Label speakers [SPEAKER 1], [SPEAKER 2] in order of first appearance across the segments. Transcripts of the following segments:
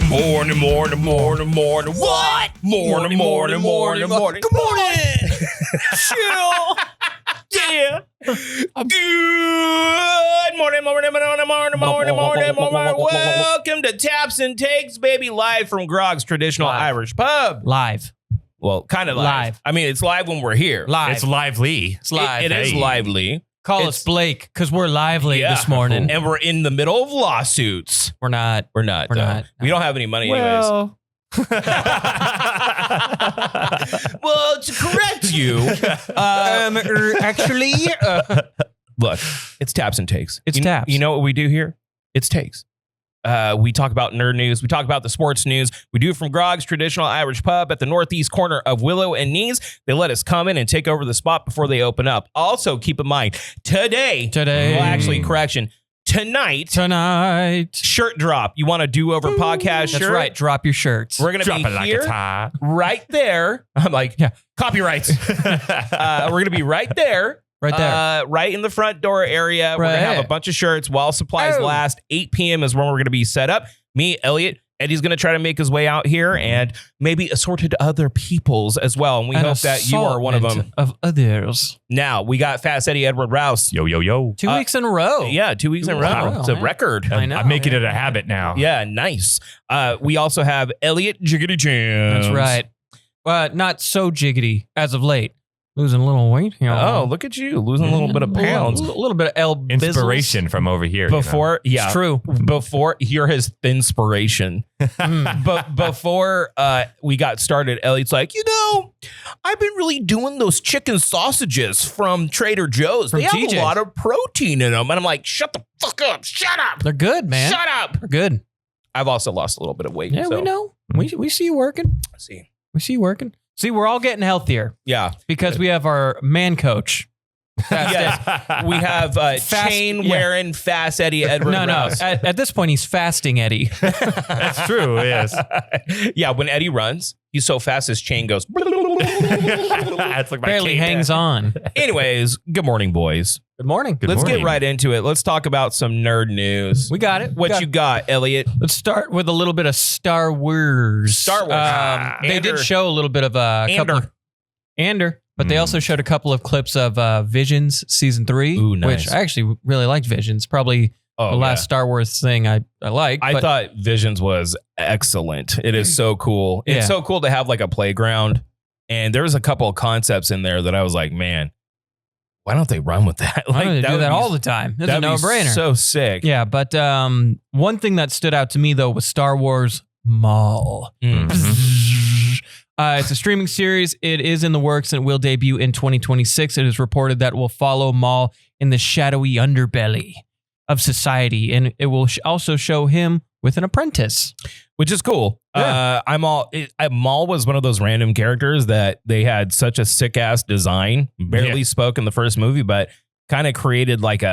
[SPEAKER 1] Morning. What? Morning. Good morning. Chill. Yeah. Good morning. Welcome to Taps and Takes, baby, live from Groggs Traditional Irish Pub.
[SPEAKER 2] Live.
[SPEAKER 1] Well, kind of live. I mean, it's live when we're here.
[SPEAKER 2] Live.
[SPEAKER 3] It's lively.
[SPEAKER 2] It's live.
[SPEAKER 1] It is lively.
[SPEAKER 2] Call us Blake, because we're lively this morning.
[SPEAKER 1] And we're in the middle of lawsuits.
[SPEAKER 2] We're not.
[SPEAKER 1] We don't have any money anyways. Well, to correct you,
[SPEAKER 2] actually,
[SPEAKER 1] look, it's Taps and Takes.
[SPEAKER 2] It's Taps.
[SPEAKER 1] You know what we do here? It's Takes. We talk about nerd news. We talk about the sports news. We do it from Groggs Traditional Irish Pub at the northeast corner of Willow and Nees. They let us come in and take over the spot before they open up. Also, keep in mind, today, well, actually, correction, tonight, shirt drop. You want a do-over podcast shirt?
[SPEAKER 2] That's right. Drop your shirts.
[SPEAKER 1] We're going to be here, right there. I'm like, yeah, copyrights. We're going to be right there.
[SPEAKER 2] Right there.
[SPEAKER 1] Right in the front door area. We're going to have a bunch of shirts while supplies last. 8 p.m. is when we're going to be set up. Me, Elliott, Eddie's going to try to make his way out here and maybe assorted other peoples as well. And we hope that you are one of them.
[SPEAKER 2] Of others.
[SPEAKER 1] Now, we got Fast Eddie Edward Rouse.
[SPEAKER 3] Yo.
[SPEAKER 2] 2 weeks in a row.
[SPEAKER 1] Yeah, 2 weeks in a row.
[SPEAKER 2] Wow,
[SPEAKER 1] it's a record.
[SPEAKER 2] I know.
[SPEAKER 3] I'm making it a habit now.
[SPEAKER 1] Yeah, nice. We also have Elliott Jiggity Jams.
[SPEAKER 2] That's right. Not so jiggity as of late. Losing a little weight.
[SPEAKER 1] Oh, look at you. Losing a little bit of pounds.
[SPEAKER 2] A little bit of
[SPEAKER 3] inspiration from over here.
[SPEAKER 1] Before, yeah.
[SPEAKER 2] It's true.
[SPEAKER 1] Before, you're his Thin-Spiration. But before we got started, Elliott's like, I've been really doing those chicken sausages from Trader Joe's. They have a lot of protein in them. And I'm like, shut the fuck up. Shut up.
[SPEAKER 2] They're good, man.
[SPEAKER 1] Shut up.
[SPEAKER 2] They're good.
[SPEAKER 1] I've also lost a little bit of weight.
[SPEAKER 2] Yeah, we know. We see you working. We see you working. See, we're all getting healthier.
[SPEAKER 1] Yeah.
[SPEAKER 2] Because we have our man coach.
[SPEAKER 1] Yes. We have chain-wearing Fast Eddie Edward Rouse.
[SPEAKER 2] At this point, he's fasting Eddie.
[SPEAKER 3] That's true, yes.
[SPEAKER 1] Yeah, when Eddie runs, he's so fast his chain goes.
[SPEAKER 3] That's like
[SPEAKER 2] barely hangs on.
[SPEAKER 1] Anyways, good morning, boys.
[SPEAKER 2] Good morning.
[SPEAKER 1] Let's get right into it. Let's talk about some nerd news.
[SPEAKER 2] We got it.
[SPEAKER 1] What you got, Elliott?
[SPEAKER 2] Let's start with a little bit of Star Wars. They did show a little bit of a couple. But they also showed a couple of clips of Visions Season 3, which I actually really liked Visions. Probably the last Star Wars thing I liked.
[SPEAKER 1] I thought Visions was excellent. It is so cool. It's so cool to have like a playground. And there was a couple of concepts in there that I was like, man, why don't they run with that?
[SPEAKER 2] Like, they do that all the time. It's a no-brainer.
[SPEAKER 1] So sick.
[SPEAKER 2] Yeah, but one thing that stood out to me, though, was Star Wars Maul. It's a streaming series. It is in the works and will debut in 2026. It is reported that it will follow Maul in the shadowy underbelly of society, and it will also show him with an apprentice.
[SPEAKER 1] Which is cool. Yeah. Maul was one of those random characters that they had such a sick ass design. Barely spoke in the first movie, but kind of created like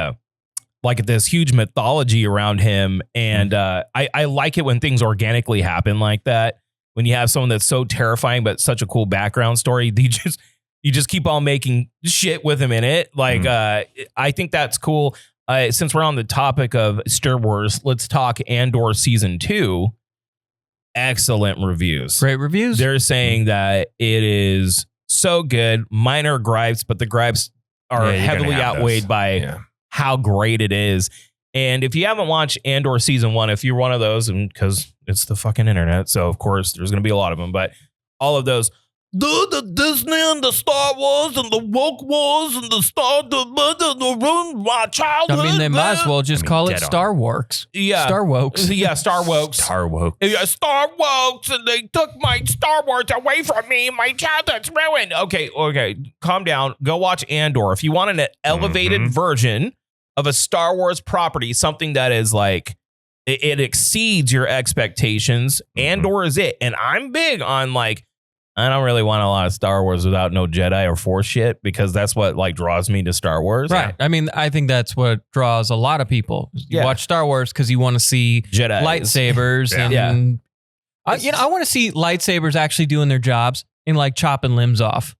[SPEAKER 1] this huge mythology around him. And I like it when things organically happen like that. When you have someone that's so terrifying but such a cool background story, you just keep on making shit with him in it. Like I think that's cool. Since we're on the topic of Star Wars, let's talk Andor Season 2. Excellent reviews.
[SPEAKER 2] Great reviews.
[SPEAKER 1] They're saying that it is so good. Minor gripes, but the gripes are heavily outweighed by how great it is. And if you haven't watched Andor Season 1, if you're one of those, and because it's the fucking internet, so of course there's going to be a lot of them, but all of those, the Disney and the Star Wars and the woke wars and the my childhood.
[SPEAKER 2] I mean, they might as well just call it Star Works.
[SPEAKER 1] Yeah.
[SPEAKER 2] Star Wokes.
[SPEAKER 1] Yeah, Star Wokes.
[SPEAKER 3] Star Woke.
[SPEAKER 1] Yeah, Star Wokes, and they took my Star Wars away from me. My childhood's ruined. Okay, calm down. Go watch Andor. If you want an elevated version of a Star Wars property, something that is like, it exceeds your expectations, Andor is it. And I'm big on like, I don't really want a lot of Star Wars without no Jedi or Force shit, because that's what like draws me to Star Wars.
[SPEAKER 2] Right. I mean, I think that's what draws a lot of people. You watch Star Wars because you want to see
[SPEAKER 1] Jedi
[SPEAKER 2] lightsabers and I want to see lightsabers actually doing their jobs and like chopping limbs off.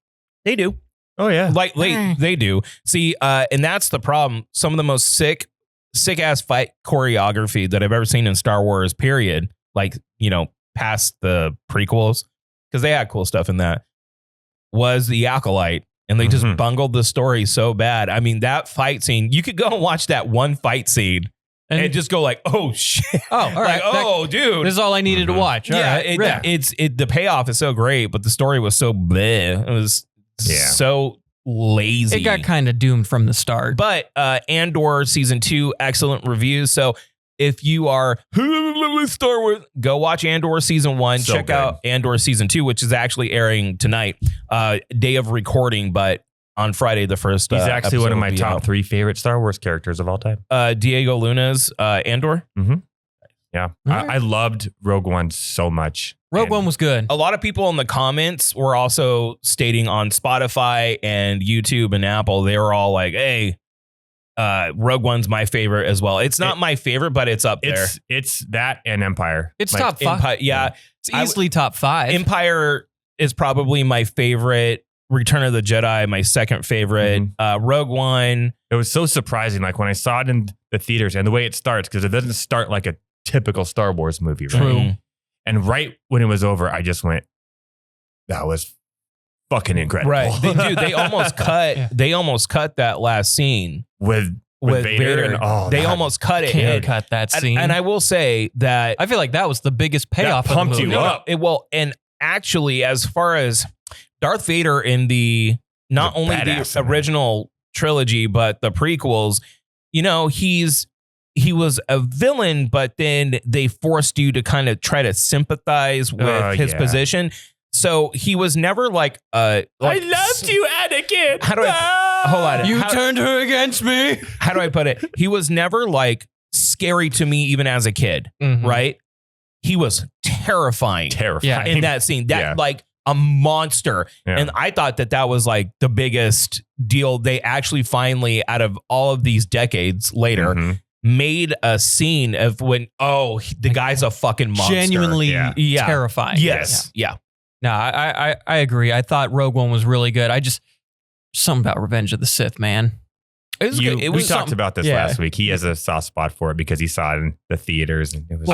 [SPEAKER 1] They do.
[SPEAKER 3] Oh yeah.
[SPEAKER 1] Like they do. See, and that's the problem. Some of the most sick ass fight choreography that I've ever seen in Star Wars, period, like, past the prequels, because they had cool stuff in that, was the Acolyte. And they just bungled the story so bad. I mean, that fight scene, you could go and watch that one fight scene and just go like, oh shit.
[SPEAKER 2] Oh, all right.
[SPEAKER 1] Dude.
[SPEAKER 2] This is all I needed to watch. All right.
[SPEAKER 1] The payoff is so great, but the story was so bleh. It was so lazy.
[SPEAKER 2] It got kind of doomed from the start.
[SPEAKER 1] But Andor season 2, excellent reviews. So if you are Star Wars, go watch Andor season 1. So check out Andor season 2, which is actually airing tonight, day of recording, but on Friday the 1st.
[SPEAKER 3] He's actually one of my top 3 favorite Star Wars characters of all time.
[SPEAKER 1] Diego Luna's Andor.
[SPEAKER 3] Mm-hmm. Yeah, right. I loved Rogue One so much.
[SPEAKER 2] Rogue One was good.
[SPEAKER 1] A lot of people in the comments were also stating on Spotify and YouTube and Apple, they were all like, hey, Rogue One's my favorite as well. It's not my favorite, but it's up there.
[SPEAKER 3] It's that and Empire.
[SPEAKER 2] It's like, top 5. It's easily top 5.
[SPEAKER 1] Empire is probably my favorite. Return of the Jedi, my second favorite. Rogue One.
[SPEAKER 3] It was so surprising, like when I saw it in the theaters and the way it starts, because it doesn't start like a typical Star Wars movie, right?
[SPEAKER 2] True.
[SPEAKER 3] And right when it was over, I just went, that was fucking incredible.
[SPEAKER 1] Right. They almost cut they almost cut that last scene
[SPEAKER 3] with Vader. And,
[SPEAKER 1] they almost cut it.
[SPEAKER 2] Can't cut that scene.
[SPEAKER 1] And I will say that
[SPEAKER 2] I feel like that was the biggest payoff.
[SPEAKER 3] That pumped you up.
[SPEAKER 1] And actually, as far as Darth Vader in the not only the original trilogy, but the prequels, he was a villain, but then they forced you to kind of try to sympathize with his position. So he was never like I loved you, Anakin. Hold on.
[SPEAKER 2] You turned her against me.
[SPEAKER 1] How do I put it? He was never like scary to me, even as a kid, right? He was terrifying in that scene. Like a monster. Yeah. And I thought that was like the biggest deal. They actually finally, out of all of these decades later, made a scene of when, the guy's a fucking monster.
[SPEAKER 2] Genuinely terrifying.
[SPEAKER 1] Yes. Yeah.
[SPEAKER 2] No, I agree. I thought Rogue One was really good. Something about Revenge of the Sith, man.
[SPEAKER 3] We talked about this last week. He has a soft spot for it because he saw it in the theaters. And it was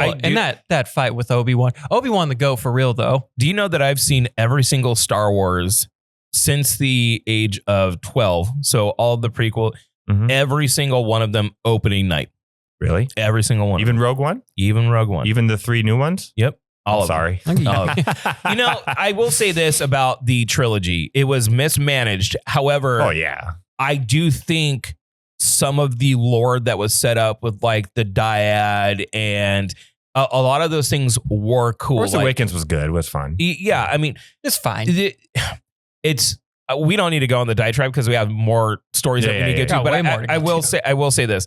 [SPEAKER 2] that fight with Obi-Wan. Obi-Wan the go for real, though.
[SPEAKER 1] Do you know that I've seen every single Star Wars since the age of 12? So all of the prequel, every single one of them opening night.
[SPEAKER 3] Really?
[SPEAKER 1] Every single one.
[SPEAKER 3] Even Rogue One?
[SPEAKER 1] Even Rogue One.
[SPEAKER 3] Even the 3 new ones?
[SPEAKER 1] Yep.
[SPEAKER 3] Sorry.
[SPEAKER 1] I will say this about the trilogy. It was mismanaged. However, I do think some of the lore that was set up with like the dyad and a lot of those things were cool.
[SPEAKER 3] Force Awakens was good. It was fun.
[SPEAKER 1] Yeah. I mean,
[SPEAKER 2] it's fine.
[SPEAKER 1] It's we don't need to go on the diatribe because we have more stories that we need to get to. But I will say this.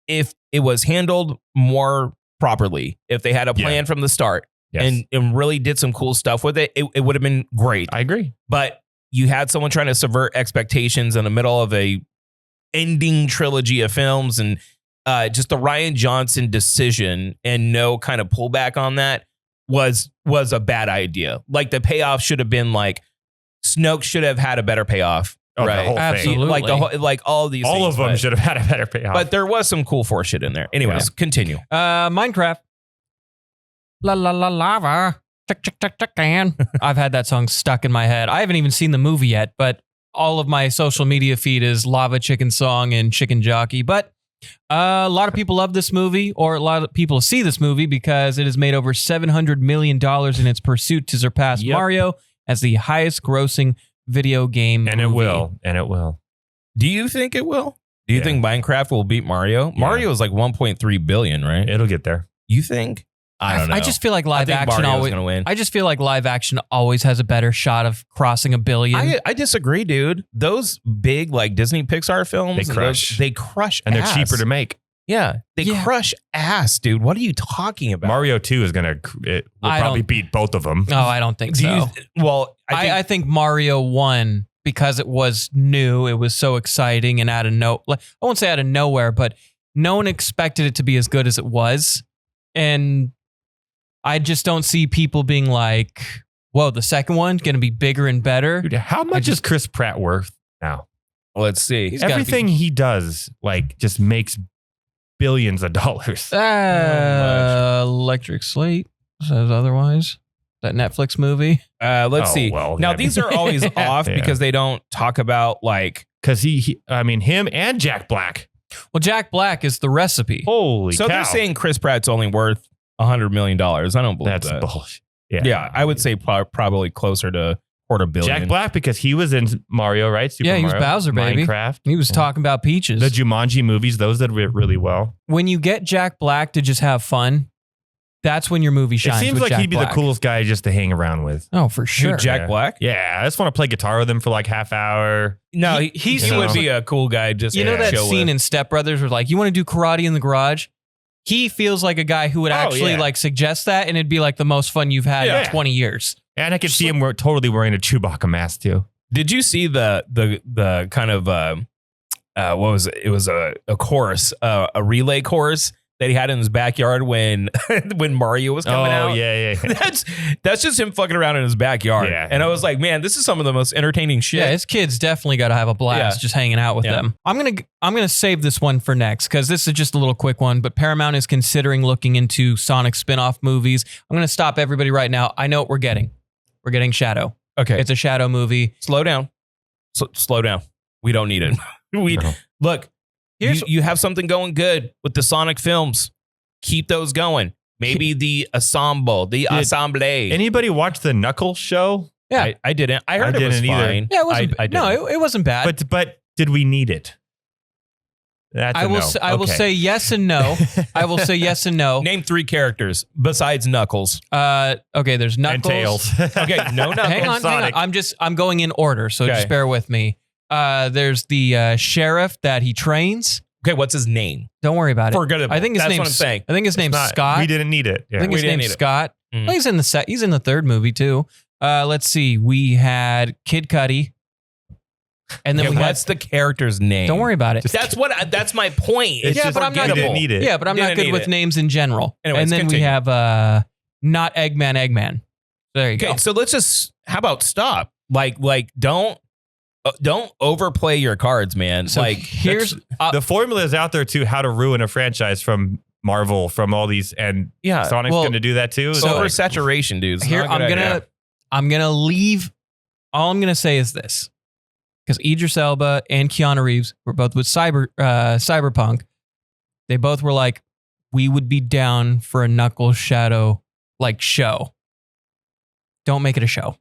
[SPEAKER 1] If it was handled more properly, if they had a plan from the start and really did some cool stuff with it, it would have been great.
[SPEAKER 3] I agree.
[SPEAKER 1] But you had someone trying to subvert expectations in the middle of a ending trilogy of films, and just the Rian Johnson decision and no kind of pullback on that was a bad idea. Like the payoff should have been like Snoke should have had a better payoff.
[SPEAKER 3] Right. The whole
[SPEAKER 2] Absolutely.
[SPEAKER 3] thing.
[SPEAKER 1] Like all these
[SPEAKER 3] all
[SPEAKER 1] things,
[SPEAKER 3] of them should have had a better payoff.
[SPEAKER 1] But there was some cool Force shit in there. Anyways, continue.
[SPEAKER 2] Minecraft. La la la lava. Can. I've had that song stuck in my head. I haven't even seen the movie yet, but all of my social media feed is Lava Chicken Song and Chicken Jockey. But a lot of people love this movie, or a lot of people see this movie because it has made over $700 million in its pursuit to surpass Mario as the highest grossing video game movie.
[SPEAKER 3] It will.
[SPEAKER 1] Do you think it will? Do you think Minecraft will beat Mario? Mario is like 1.3 billion, right?
[SPEAKER 3] It'll get there.
[SPEAKER 1] You think? I don't know.
[SPEAKER 2] I just feel like live action always
[SPEAKER 1] gonna win.
[SPEAKER 2] I just feel like live action always has a better shot of crossing $1 billion.
[SPEAKER 1] I disagree, dude. Those big like Disney Pixar films, they crush
[SPEAKER 3] and
[SPEAKER 1] ass.
[SPEAKER 3] They're cheaper to make.
[SPEAKER 1] Yeah, they crush ass, dude. What are you talking about?
[SPEAKER 3] Mario 2 is will probably beat both of them.
[SPEAKER 2] No, I don't think so. I think Mario 1, because it was new, it was so exciting and I won't say out of nowhere, but no one expected it to be as good as it was. And I just don't see people being like, whoa, the second one's going to be bigger and better.
[SPEAKER 3] Dude, how much is Chris Pratt worth now?
[SPEAKER 1] Let's see.
[SPEAKER 3] Everything he does, like, just makes billions of dollars.
[SPEAKER 2] Electric Slate says otherwise. That Netflix movie.
[SPEAKER 1] Let's see.
[SPEAKER 3] Well,
[SPEAKER 1] now these are always off because they don't talk about like
[SPEAKER 3] because him and Jack Black.
[SPEAKER 2] Well, Jack Black is the recipe.
[SPEAKER 3] Holy
[SPEAKER 1] so
[SPEAKER 3] cow.
[SPEAKER 1] they're saying Chris Pratt's only worth $100 million. I don't believe
[SPEAKER 3] That's
[SPEAKER 1] that.
[SPEAKER 3] bullshit.
[SPEAKER 1] Yeah, I would say probably closer to $250 million.
[SPEAKER 3] Jack Black, because he was in Mario, right? Super
[SPEAKER 2] he was
[SPEAKER 3] Mario,
[SPEAKER 2] Bowser, baby.
[SPEAKER 3] Minecraft.
[SPEAKER 2] He was talking about peaches.
[SPEAKER 3] The Jumanji movies, those did really well.
[SPEAKER 2] When you get Jack Black to just have fun, that's when your movie shines.
[SPEAKER 3] It seems
[SPEAKER 2] with
[SPEAKER 3] like
[SPEAKER 2] Jack
[SPEAKER 3] he'd be
[SPEAKER 2] Black.
[SPEAKER 3] the coolest guy just to hang around with.
[SPEAKER 2] Oh, for sure.
[SPEAKER 1] Who, Jack Black?
[SPEAKER 3] Yeah, I just want to play guitar with him for like half hour.
[SPEAKER 1] No, he would be a cool guy. Just
[SPEAKER 2] you know that
[SPEAKER 1] chill
[SPEAKER 2] scene
[SPEAKER 1] with.
[SPEAKER 2] in Step Brothers where like, you want to do karate in the garage? He feels like a guy who would actually like suggest that, and it'd be like the most fun you've had in 20 years.
[SPEAKER 3] And I could see him totally wearing a Chewbacca mask too.
[SPEAKER 1] Did you see the kind of what was it? It was a course, a relay course that he had in his backyard when Mario was coming out.
[SPEAKER 3] Yeah.
[SPEAKER 1] that's just him fucking around in his backyard.
[SPEAKER 3] Yeah.
[SPEAKER 1] And I was like, man, this is some of the most entertaining shit.
[SPEAKER 2] Yeah, his kids definitely got to have a blast just hanging out with them. I'm gonna save this one for next because this is just a little quick one. But Paramount is considering looking into Sonic spin-off movies. I'm gonna stop everybody right now. I know what we're getting. We're getting Shadow.
[SPEAKER 1] Okay,
[SPEAKER 2] it's a Shadow movie.
[SPEAKER 1] Slow down. Slow down. We don't need it. Look. You have something going good with the Sonic films. Keep those going. Maybe the ensemble, Assemble.
[SPEAKER 3] Anybody watch the Knuckles show?
[SPEAKER 2] Yeah,
[SPEAKER 1] I didn't. I heard it was fine.
[SPEAKER 2] Yeah, it wasn't. It wasn't bad.
[SPEAKER 3] But did we need it?
[SPEAKER 2] I will say yes and no. I will say yes and no.
[SPEAKER 1] Name 3 characters besides Knuckles.
[SPEAKER 2] Okay, there's Knuckles.
[SPEAKER 3] And Tails.
[SPEAKER 1] Okay, no Knuckles.
[SPEAKER 2] Hang on. I'm going in order, so just bear with me. There's the sheriff that he trains.
[SPEAKER 1] Okay, what's his name?
[SPEAKER 2] Don't worry about it.
[SPEAKER 1] Forget it.
[SPEAKER 2] I think his name's.
[SPEAKER 1] What I'm saying.
[SPEAKER 2] I think his name's Scott.
[SPEAKER 3] We didn't need it. Yeah.
[SPEAKER 2] I think his name's Scott.
[SPEAKER 1] Mm.
[SPEAKER 2] Well, he's in the set. He's in the 3rd movie too. Let's see. We had Kid Cudi, and then
[SPEAKER 1] what's the character's name?
[SPEAKER 2] Don't worry about it.
[SPEAKER 1] That's my point.
[SPEAKER 2] But I'm not.
[SPEAKER 3] Didn't need it.
[SPEAKER 2] Yeah, but I'm not good with names in general.
[SPEAKER 1] Anyways,
[SPEAKER 2] and then
[SPEAKER 1] continue.
[SPEAKER 2] we have not Eggman. There you go.
[SPEAKER 1] Okay, so let's just. How about stop? Like don't overplay your cards, man.
[SPEAKER 2] So
[SPEAKER 1] like
[SPEAKER 2] here's
[SPEAKER 3] the formula is out there too. How to ruin a franchise from Marvel, from all these, and Sonic's going to do that too.
[SPEAKER 1] So oversaturation, dudes.
[SPEAKER 2] Here I'm gonna leave. All I'm gonna say is this, because Idris Elba and Keanu Reeves were both with Cyberpunk. They both were like, we would be down for a Knuckles Shadow like show. Don't make it a show.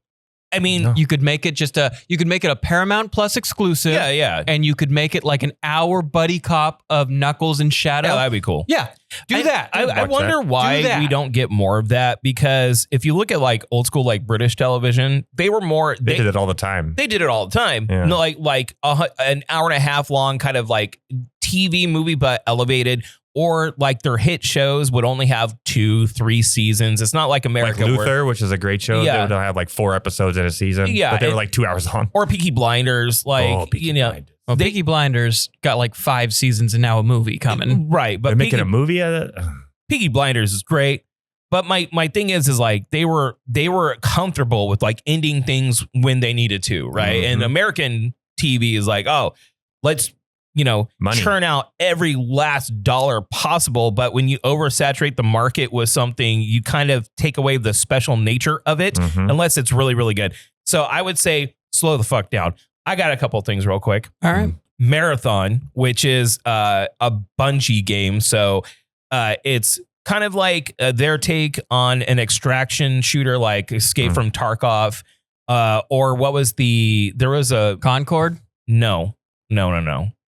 [SPEAKER 1] I mean,
[SPEAKER 2] you could make it a Paramount Plus exclusive.
[SPEAKER 1] Yeah.
[SPEAKER 2] And you could make it like an hour buddy cop of Knuckles and Shadow.
[SPEAKER 1] Yeah, that'd be cool.
[SPEAKER 2] Yeah. Do that.
[SPEAKER 1] I wonder why we don't get more of that, because if you look at like old school, like British television, they did
[SPEAKER 3] it all the time.
[SPEAKER 1] They did it all the time.
[SPEAKER 3] Yeah.
[SPEAKER 1] Like an hour and a half long kind of like TV movie, but elevated. Or like their hit shows would only have 2-3 seasons. It's not like America.
[SPEAKER 3] Like Luther, which is a great show.
[SPEAKER 1] Yeah.
[SPEAKER 3] They'll have like 4 episodes in a season.
[SPEAKER 1] Yeah,
[SPEAKER 3] but they were like 2 hours long.
[SPEAKER 1] Or Peaky Blinders. Like, Blinders.
[SPEAKER 2] Well, Peaky Blinders got like 5 seasons and now a movie coming.
[SPEAKER 1] Right. But
[SPEAKER 3] they're making a movie out of it?
[SPEAKER 1] Peaky Blinders is great. But my thing is like they were comfortable with like ending things when they needed to. Right.
[SPEAKER 3] Mm-hmm.
[SPEAKER 1] And American TV is like, oh, let's,
[SPEAKER 3] money.
[SPEAKER 1] Churn out every last dollar possible. But when you oversaturate the market with something, you kind of take away the special nature of it, unless it's really, really good. So I would say slow the fuck down. I got a couple of things real quick.
[SPEAKER 2] All right.
[SPEAKER 1] Marathon, which is a Bungie game. So it's kind of like their take on an extraction shooter like Escape from Tarkov. Or what was there was a
[SPEAKER 2] Concord?
[SPEAKER 1] No.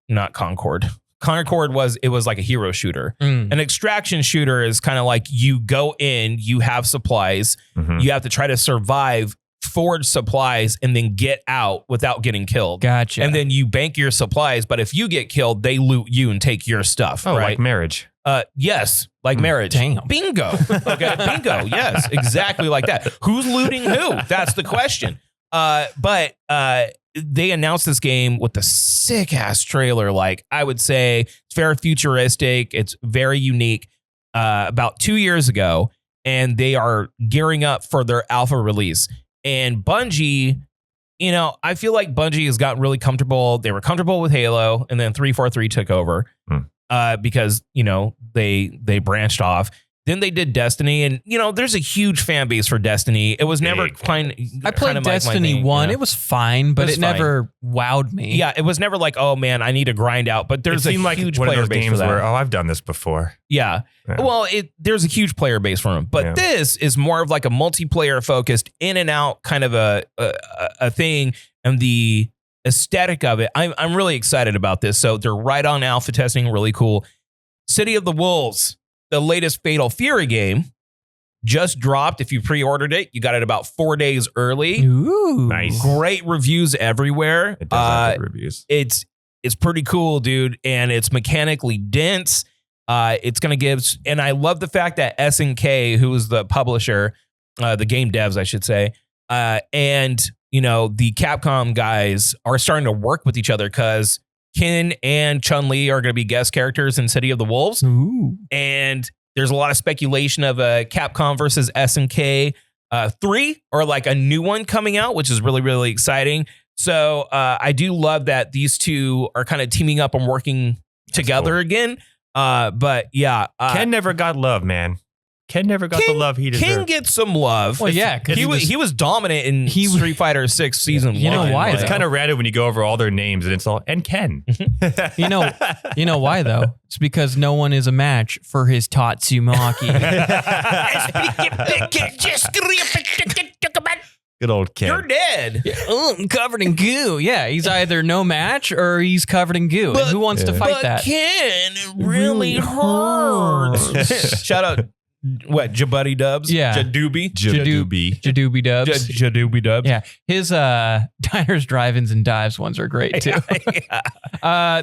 [SPEAKER 1] Not Concord. Concord was like a hero shooter. An extraction shooter is kind of like you go in, you have supplies, you have to try to survive, forge supplies, and then get out without getting killed.
[SPEAKER 2] Gotcha.
[SPEAKER 1] And then you bank your supplies, but if you get killed, they loot you and take your stuff.
[SPEAKER 3] Oh,
[SPEAKER 1] right?
[SPEAKER 3] like Marriage.
[SPEAKER 1] Yes, like Marriage.
[SPEAKER 2] Damn.
[SPEAKER 1] Bingo. Okay, bingo. Yes, exactly like that. Who's looting who? That's the question. But they announced this game with a sick ass trailer. Like I would say it's very futuristic. It's very unique. About 2 years ago, and they are gearing up for their alpha release. And Bungie, I feel like Bungie has gotten really comfortable. They were comfortable with Halo, and then 343 took over. because, they branched off. Then they did Destiny, and there's a huge fan base for Destiny. It was never kind.
[SPEAKER 2] I played Destiny 1. It was fine, but it never wowed me.
[SPEAKER 1] Yeah, it was never like, oh man, I need to grind out. But there's a huge
[SPEAKER 3] one
[SPEAKER 1] player
[SPEAKER 3] of those
[SPEAKER 1] base
[SPEAKER 3] games
[SPEAKER 1] for that.
[SPEAKER 3] where I've done this before.
[SPEAKER 1] Yeah. Well, there's a huge player base for them, but this is more of like a multiplayer focused in and out kind of a thing, and the aesthetic of it. I'm really excited about this. So they're right on alpha testing, really cool. City of the Wolves. The latest Fatal Fury game just dropped. If you pre-ordered it, you got it about 4 days early.
[SPEAKER 2] Ooh,
[SPEAKER 3] nice.
[SPEAKER 1] Great reviews everywhere.
[SPEAKER 3] It does have good reviews.
[SPEAKER 1] It's pretty cool, dude, and it's mechanically dense. It's gonna give, and I love the fact that SNK, who is the publisher, the game devs, I should say, and the Capcom guys are starting to work with each other because Ken and Chun-Li are going to be guest characters in City of the Wolves.
[SPEAKER 2] Ooh.
[SPEAKER 1] And there's a lot of speculation of a Capcom versus SNK 3 or like a new one coming out, which is really, really exciting. So I do love that these two are kind of teaming up and working together again. But yeah.
[SPEAKER 3] Ken never got love, man. Ken never got the love he deserved.
[SPEAKER 1] Ken gets some love.
[SPEAKER 2] Well, yeah, because
[SPEAKER 1] he was dominant in Street Fighter 6 season 1.
[SPEAKER 2] You know why?
[SPEAKER 3] It's kind of random when you go over all their names and it's all and Ken.
[SPEAKER 2] You know why though? It's because no one is a match for his Tatsumaki.
[SPEAKER 3] Good old Ken.
[SPEAKER 1] You're dead.
[SPEAKER 2] I'm covered in goo. Yeah, he's either no match or he's covered in goo. And who wants to fight that?
[SPEAKER 1] Ken, it really hurts. Shout out. What, Jabuddy Dubs?
[SPEAKER 2] Yeah.
[SPEAKER 1] Jadoobie?
[SPEAKER 2] Jadoobie Dubs.
[SPEAKER 1] Jadoobie Dubs.
[SPEAKER 2] Yeah. His diners, drive-ins, and dives ones are great too.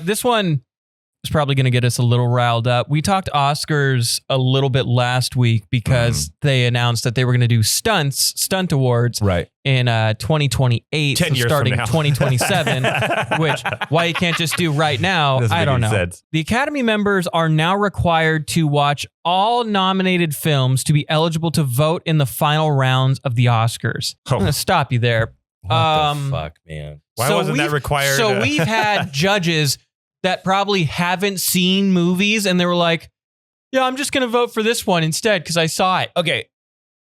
[SPEAKER 2] This one is probably going to get us a little riled up. We talked Oscars a little bit last week because they announced that they were going to do stunt awards in 2028,
[SPEAKER 3] 10 years
[SPEAKER 2] starting
[SPEAKER 3] from now.
[SPEAKER 2] 2027, which why you can't just do right now, I don't know.
[SPEAKER 3] Sense.
[SPEAKER 2] The Academy members are now required to watch all nominated films to be eligible to vote in the final rounds of the Oscars. I'm going to stop you there.
[SPEAKER 1] What the fuck, man?
[SPEAKER 3] Why wasn't that required?
[SPEAKER 2] So we've had judges that probably haven't seen movies and they were like, yeah, I'm just going to vote for this one instead because I saw it.
[SPEAKER 1] Okay.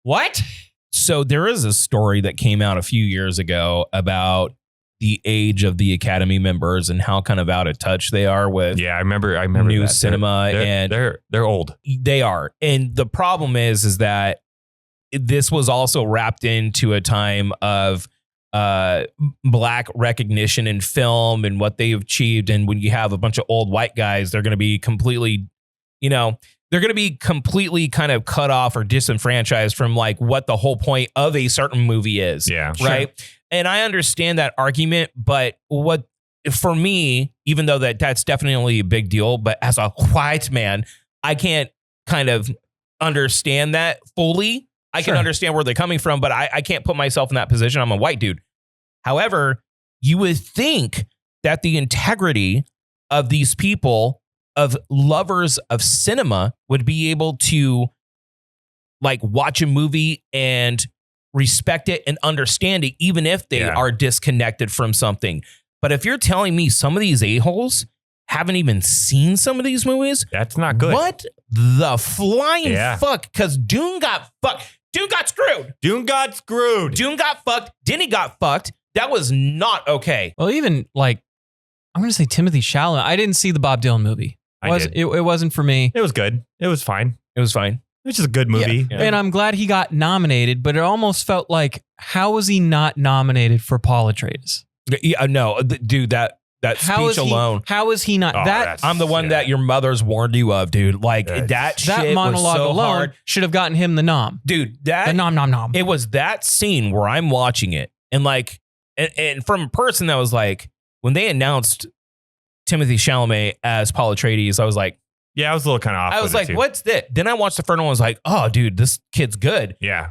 [SPEAKER 2] What?
[SPEAKER 1] So there is a story that came out a few years ago about the age of the Academy members and how kind of out of touch they are with
[SPEAKER 3] I remember
[SPEAKER 1] new
[SPEAKER 3] that.
[SPEAKER 1] cinema.
[SPEAKER 3] They're old.
[SPEAKER 1] They are. And the problem is that this was also wrapped into a time of black recognition in film and what they've achieved. And when you have a bunch of old white guys, they're going to be completely, kind of cut off or disenfranchised from like what the whole point of a certain movie is.
[SPEAKER 3] Yeah.
[SPEAKER 1] Right. Sure. And I understand that argument, but for me, even though that's definitely a big deal, but as a white man, I can't kind of understand that fully. I can understand where they're coming from, but I can't put myself in that position. I'm a white dude. However, you would think that the integrity of these people, of lovers of cinema, would be able to like watch a movie and respect it and understand it, even if they are disconnected from something. But if you're telling me some of these a-holes haven't even seen some of these movies,
[SPEAKER 3] that's not good.
[SPEAKER 1] What the flying fuck? Because Dune got fucked. Dune got screwed.
[SPEAKER 3] Dune got fucked.
[SPEAKER 1] Denny got fucked. That was not okay.
[SPEAKER 2] Well, even like, I'm going to say Timothy Chalamet. I didn't see the Bob Dylan movie. It wasn't for me.
[SPEAKER 3] It was good. It was fine.
[SPEAKER 1] It's
[SPEAKER 3] just a good movie.
[SPEAKER 2] Yeah. And I'm glad he got nominated, but it almost felt like, how was he not nominated for Paul Atreides?
[SPEAKER 1] Yeah, no, dude, that speech alone.
[SPEAKER 2] How is he not?
[SPEAKER 1] I'm the one that your mother's warned you of, dude. Like that shit
[SPEAKER 2] monologue
[SPEAKER 1] was so
[SPEAKER 2] alone
[SPEAKER 1] hard.
[SPEAKER 2] Should have gotten him the nom.
[SPEAKER 1] Dude,
[SPEAKER 2] the nom.
[SPEAKER 1] It was that scene where I'm watching it and like, and from a person that was like, when they announced Timothy Chalamet as Paul Atreides, I was like,
[SPEAKER 3] yeah, I was a little kind of off.
[SPEAKER 1] I was like, what's that? Then I watched the first one and was like, oh, dude, this kid's good.
[SPEAKER 3] Yeah.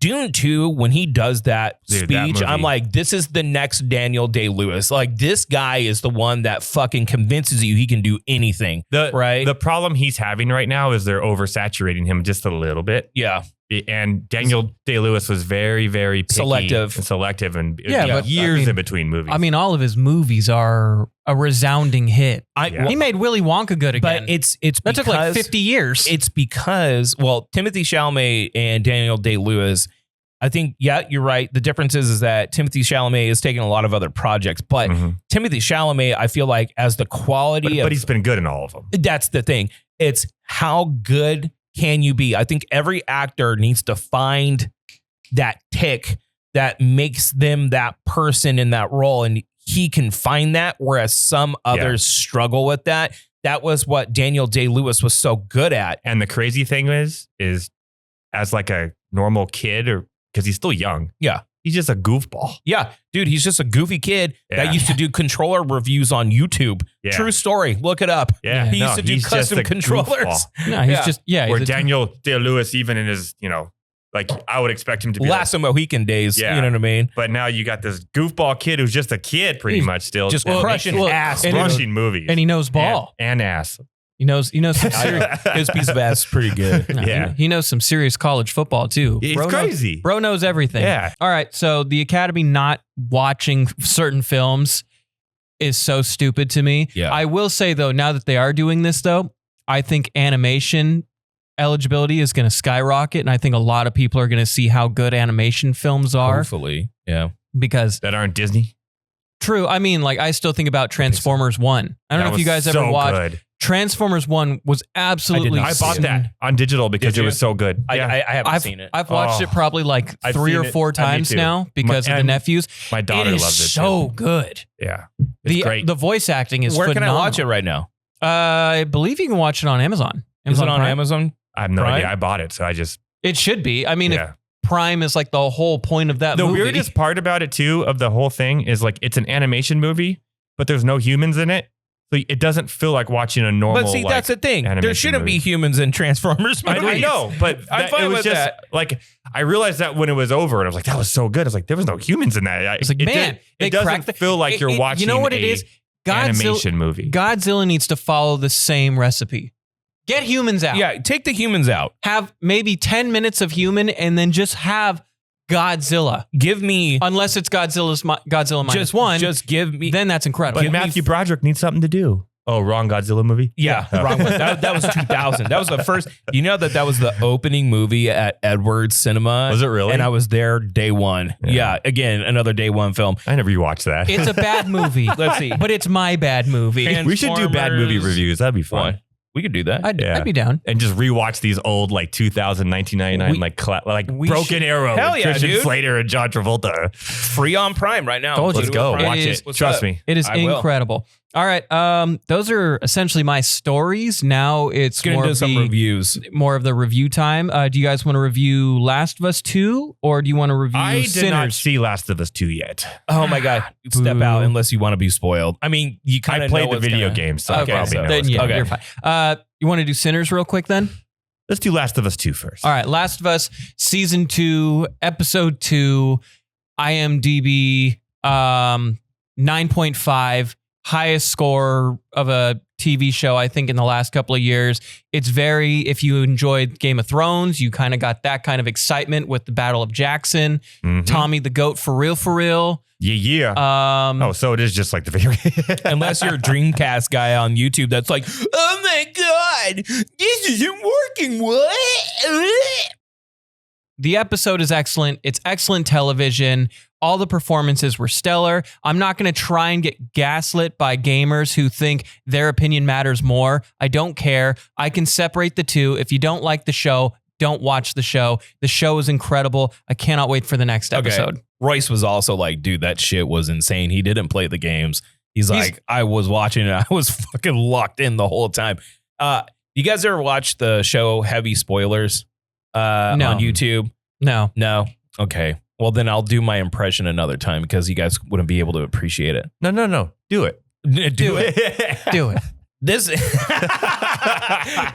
[SPEAKER 1] Dune 2, when he does that speech, I'm like, this is the next Daniel Day-Lewis. Like, this guy is the one that fucking convinces you he can do anything. Right?
[SPEAKER 3] The problem he's having right now is they're oversaturating him just a little bit.
[SPEAKER 1] Yeah.
[SPEAKER 3] And Daniel Day-Lewis was very, very picky selective, and years in between movies.
[SPEAKER 2] I mean, all of his movies are a resounding hit. He made Willy Wonka good again.
[SPEAKER 1] But it's
[SPEAKER 2] that took like 50 years.
[SPEAKER 1] It's because, well, Timothée Chalamet and Daniel Day-Lewis, I think, you're right. The difference is that Timothée Chalamet is taking a lot of other projects, but Timothée Chalamet, I feel like, as the quality
[SPEAKER 3] but he's been good in all of them.
[SPEAKER 1] That's the thing. It's how good can you be? I think every actor needs to find that tick that makes them that person in that role. And he can find that, whereas some others struggle with that. That was what Daniel Day-Lewis was so good at.
[SPEAKER 3] And the crazy thing is as like a normal kid, or because he's still young.
[SPEAKER 1] Yeah.
[SPEAKER 3] He's just a goofball.
[SPEAKER 1] Yeah, dude, he's just a goofy kid that used to do controller reviews on YouTube. Yeah. True story. Look it up.
[SPEAKER 3] Yeah.
[SPEAKER 1] He used to do custom controllers.
[SPEAKER 2] No, he's just,
[SPEAKER 3] Where Daniel Day-Lewis, even in his, like I would expect him to be
[SPEAKER 1] last of Mohican days. You know what I mean?
[SPEAKER 3] But now you got this goofball kid who's just a kid pretty much still.
[SPEAKER 1] Just crushing ass.
[SPEAKER 3] Crushing movies.
[SPEAKER 2] And he knows ball.
[SPEAKER 3] And ass.
[SPEAKER 2] He knows some serious.
[SPEAKER 1] His piece of ass is pretty good.
[SPEAKER 2] He knows some serious college football too.
[SPEAKER 3] It's crazy.
[SPEAKER 2] Bro knows everything.
[SPEAKER 3] Yeah.
[SPEAKER 2] All right. So the Academy not watching certain films is so stupid to me.
[SPEAKER 1] Yeah.
[SPEAKER 2] I will say though, now that they are doing this though, I think animation eligibility is going to skyrocket, and I think a lot of people are going to see how good animation films are.
[SPEAKER 1] Hopefully, yeah.
[SPEAKER 2] Because
[SPEAKER 3] that aren't Disney.
[SPEAKER 2] True. I mean, like I still think about Transformers 1. I don't know if you guys ever watched.
[SPEAKER 3] Good.
[SPEAKER 2] Transformers 1 was absolutely.
[SPEAKER 3] I bought that on digital because it was so good.
[SPEAKER 1] I haven't seen it.
[SPEAKER 2] I've watched it probably like 3 or 4 times now because of the nephews.
[SPEAKER 3] My daughter loves it.
[SPEAKER 2] So good.
[SPEAKER 3] Yeah, it's great.
[SPEAKER 2] The voice acting is
[SPEAKER 1] Where
[SPEAKER 2] phenomenal.
[SPEAKER 1] can I watch it right now?
[SPEAKER 2] I believe you can watch it on Amazon.
[SPEAKER 1] Is it on Amazon?
[SPEAKER 3] I have no idea. I bought it, so I just.
[SPEAKER 2] It should be. I mean, if Prime is like the whole point of that movie.
[SPEAKER 3] The weirdest part about it too, of the whole thing, is like it's an animation movie, but there's no humans in it. So it doesn't feel like watching a normal.
[SPEAKER 1] But see, that's the thing. There shouldn't be humans in Transformers movies.
[SPEAKER 3] I know, but
[SPEAKER 1] I'm fine with that.
[SPEAKER 3] Like, I realized that when it was over, and I was like, that was so good. I was like, there was no humans in that.
[SPEAKER 2] It's like,
[SPEAKER 3] it doesn't feel like you're watching.
[SPEAKER 2] You know what it is?
[SPEAKER 3] Animation movie.
[SPEAKER 2] Godzilla needs to follow the same recipe. Get humans out.
[SPEAKER 1] Yeah, take the humans out.
[SPEAKER 2] Have maybe 10 minutes of human, and then just have Godzilla.
[SPEAKER 1] Give me,
[SPEAKER 2] unless it's Godzilla -1.
[SPEAKER 1] Just give me.
[SPEAKER 2] Then that's incredible.
[SPEAKER 3] But Matthew Broderick needs something to do. Oh, wrong Godzilla movie?
[SPEAKER 1] Yeah, wrong one. That was 2000. That was the first. You know that was the opening movie at Edwards Cinema.
[SPEAKER 3] Was it really?
[SPEAKER 1] And I was there day one. Yeah, again, another day one film.
[SPEAKER 3] I never rewatched that.
[SPEAKER 2] It's a bad movie.
[SPEAKER 1] Let's see.
[SPEAKER 2] But it's my bad movie.
[SPEAKER 3] We should do bad movie reviews. That'd be fun.
[SPEAKER 1] We could do that.
[SPEAKER 2] I'd be down.
[SPEAKER 3] And just rewatch these old, like 2000, 1999, like Broken Arrow.
[SPEAKER 1] Hell yeah,
[SPEAKER 3] Christian
[SPEAKER 1] dude.
[SPEAKER 3] Slater and John Travolta.
[SPEAKER 1] Free on Prime right now.
[SPEAKER 3] Let's go. Watch it. Trust me.
[SPEAKER 2] It is incredible. All right. Those are essentially my stories. Now it's
[SPEAKER 1] more
[SPEAKER 2] more
[SPEAKER 1] of some reviews.
[SPEAKER 2] More of the review time. Do you guys want to review Last of Us 2 or do you want to review
[SPEAKER 3] I
[SPEAKER 2] Sinners?
[SPEAKER 3] did not see Last of Us 2 yet.
[SPEAKER 1] Oh my God. Step out unless you want to be spoiled. I mean, you kind of
[SPEAKER 3] played the video game, so I probably know.
[SPEAKER 2] Then you're fine. You want to do Sinners real quick then?
[SPEAKER 3] Let's do Last of Us 2 first.
[SPEAKER 2] All right. Last of Us Season 2, Episode 2, IMDb 9.5. Highest score of a TV show, I think, in the last couple of years. It's if you enjoyed Game of Thrones, you kind of got that kind of excitement with the Battle of Jackson. Tommy the Goat for real.
[SPEAKER 3] Yeah. So it is just like the video game.
[SPEAKER 1] Unless you're a Dreamcast guy on YouTube that's like, oh my God, this isn't working. What?
[SPEAKER 2] The episode is excellent. It's excellent television. All the performances were stellar. I'm not going to try and get gaslit by gamers who think their opinion matters more. I don't care. I can separate the two. If you don't like the show, don't watch the show. The show is incredible. I cannot wait for the next episode.
[SPEAKER 1] Royce was also like, dude, that shit was insane. He didn't play the games. He's like, I was watching it. I was fucking locked in the whole time. You guys ever watch the show Heavy Spoilers on YouTube?
[SPEAKER 2] No.
[SPEAKER 1] Okay. Well, then I'll do my impression another time because you guys wouldn't be able to appreciate it.
[SPEAKER 3] No. Do it.
[SPEAKER 2] Do it. Do it.
[SPEAKER 1] This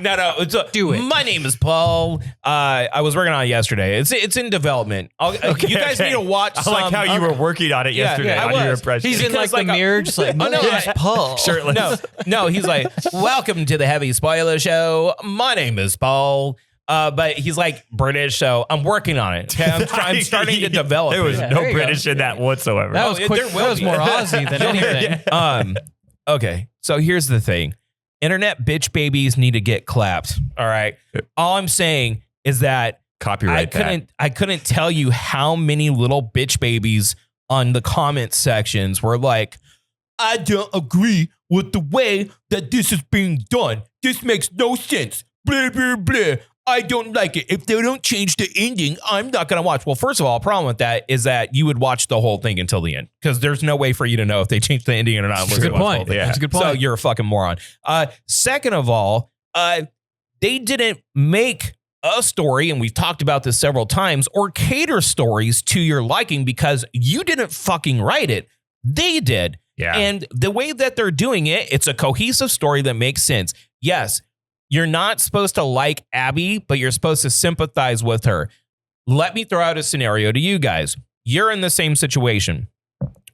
[SPEAKER 1] no.
[SPEAKER 2] Do it.
[SPEAKER 1] My name is Paul. I was working on it yesterday. It's in development. You guys need to watch.
[SPEAKER 3] I like how you were working on it yesterday on your impression.
[SPEAKER 2] He's in like the mirror, just like, Paul.
[SPEAKER 1] Shirtless. No. He's like, welcome to the Heavy Spoiler Show. My name is Paul. But he's like British, so I'm working on it. Okay? I'm starting to develop.
[SPEAKER 3] There was
[SPEAKER 1] it.
[SPEAKER 3] no British in that whatsoever.
[SPEAKER 2] That was quick. That was more Aussie than anything.
[SPEAKER 1] Okay, so here's the thing. Internet bitch babies need to get clapped. All right. All I'm saying is that
[SPEAKER 3] Copyright
[SPEAKER 1] I couldn't tell you how many little bitch babies on the comment sections were like, I don't agree with the way that this is being done. This makes no sense. Blah, blah, blah. I don't like it. If they don't change the ending, I'm not going to watch. Well, first of all, the problem with that is that you would watch the whole thing until the end because there's no way for you to know if they changed the ending or not.
[SPEAKER 2] That's a good point. That's a good point.
[SPEAKER 1] So you're a fucking moron. Second of all, they didn't make a story, and we've talked about this several times, or cater stories to your liking because you didn't fucking write it. They did.
[SPEAKER 3] Yeah.
[SPEAKER 1] And the way that they're doing it, it's a cohesive story that makes sense. Yes. You're not supposed to like Abby, but you're supposed to sympathize with her. Let me throw out a scenario to you guys. You're in the same situation.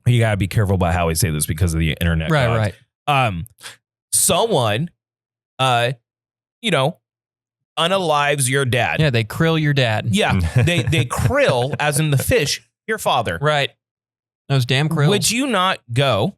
[SPEAKER 1] You got to be careful about how we say this because of the internet.
[SPEAKER 2] Right.
[SPEAKER 1] Someone, unalives your dad.
[SPEAKER 2] Yeah, they krill your dad.
[SPEAKER 1] Yeah, they krill, as in the fish, your father.
[SPEAKER 2] Right. Those damn krills.
[SPEAKER 1] Would you not go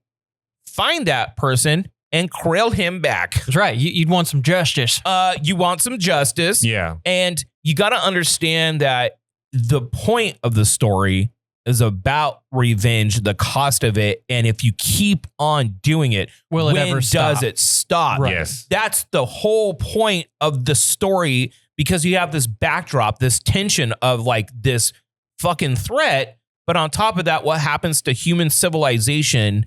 [SPEAKER 1] find that person and krill him back?
[SPEAKER 2] That's right. You'd want some justice.
[SPEAKER 1] You want some justice.
[SPEAKER 3] Yeah.
[SPEAKER 1] And you got to understand that the point of the story is about revenge, the cost of it. And if you keep on doing it,
[SPEAKER 2] will it ever stop?
[SPEAKER 1] Does it stop?
[SPEAKER 3] Right. Yes.
[SPEAKER 1] That's the whole point of the story, because you have this backdrop, this tension of like this fucking threat. But on top of that, what happens to human civilization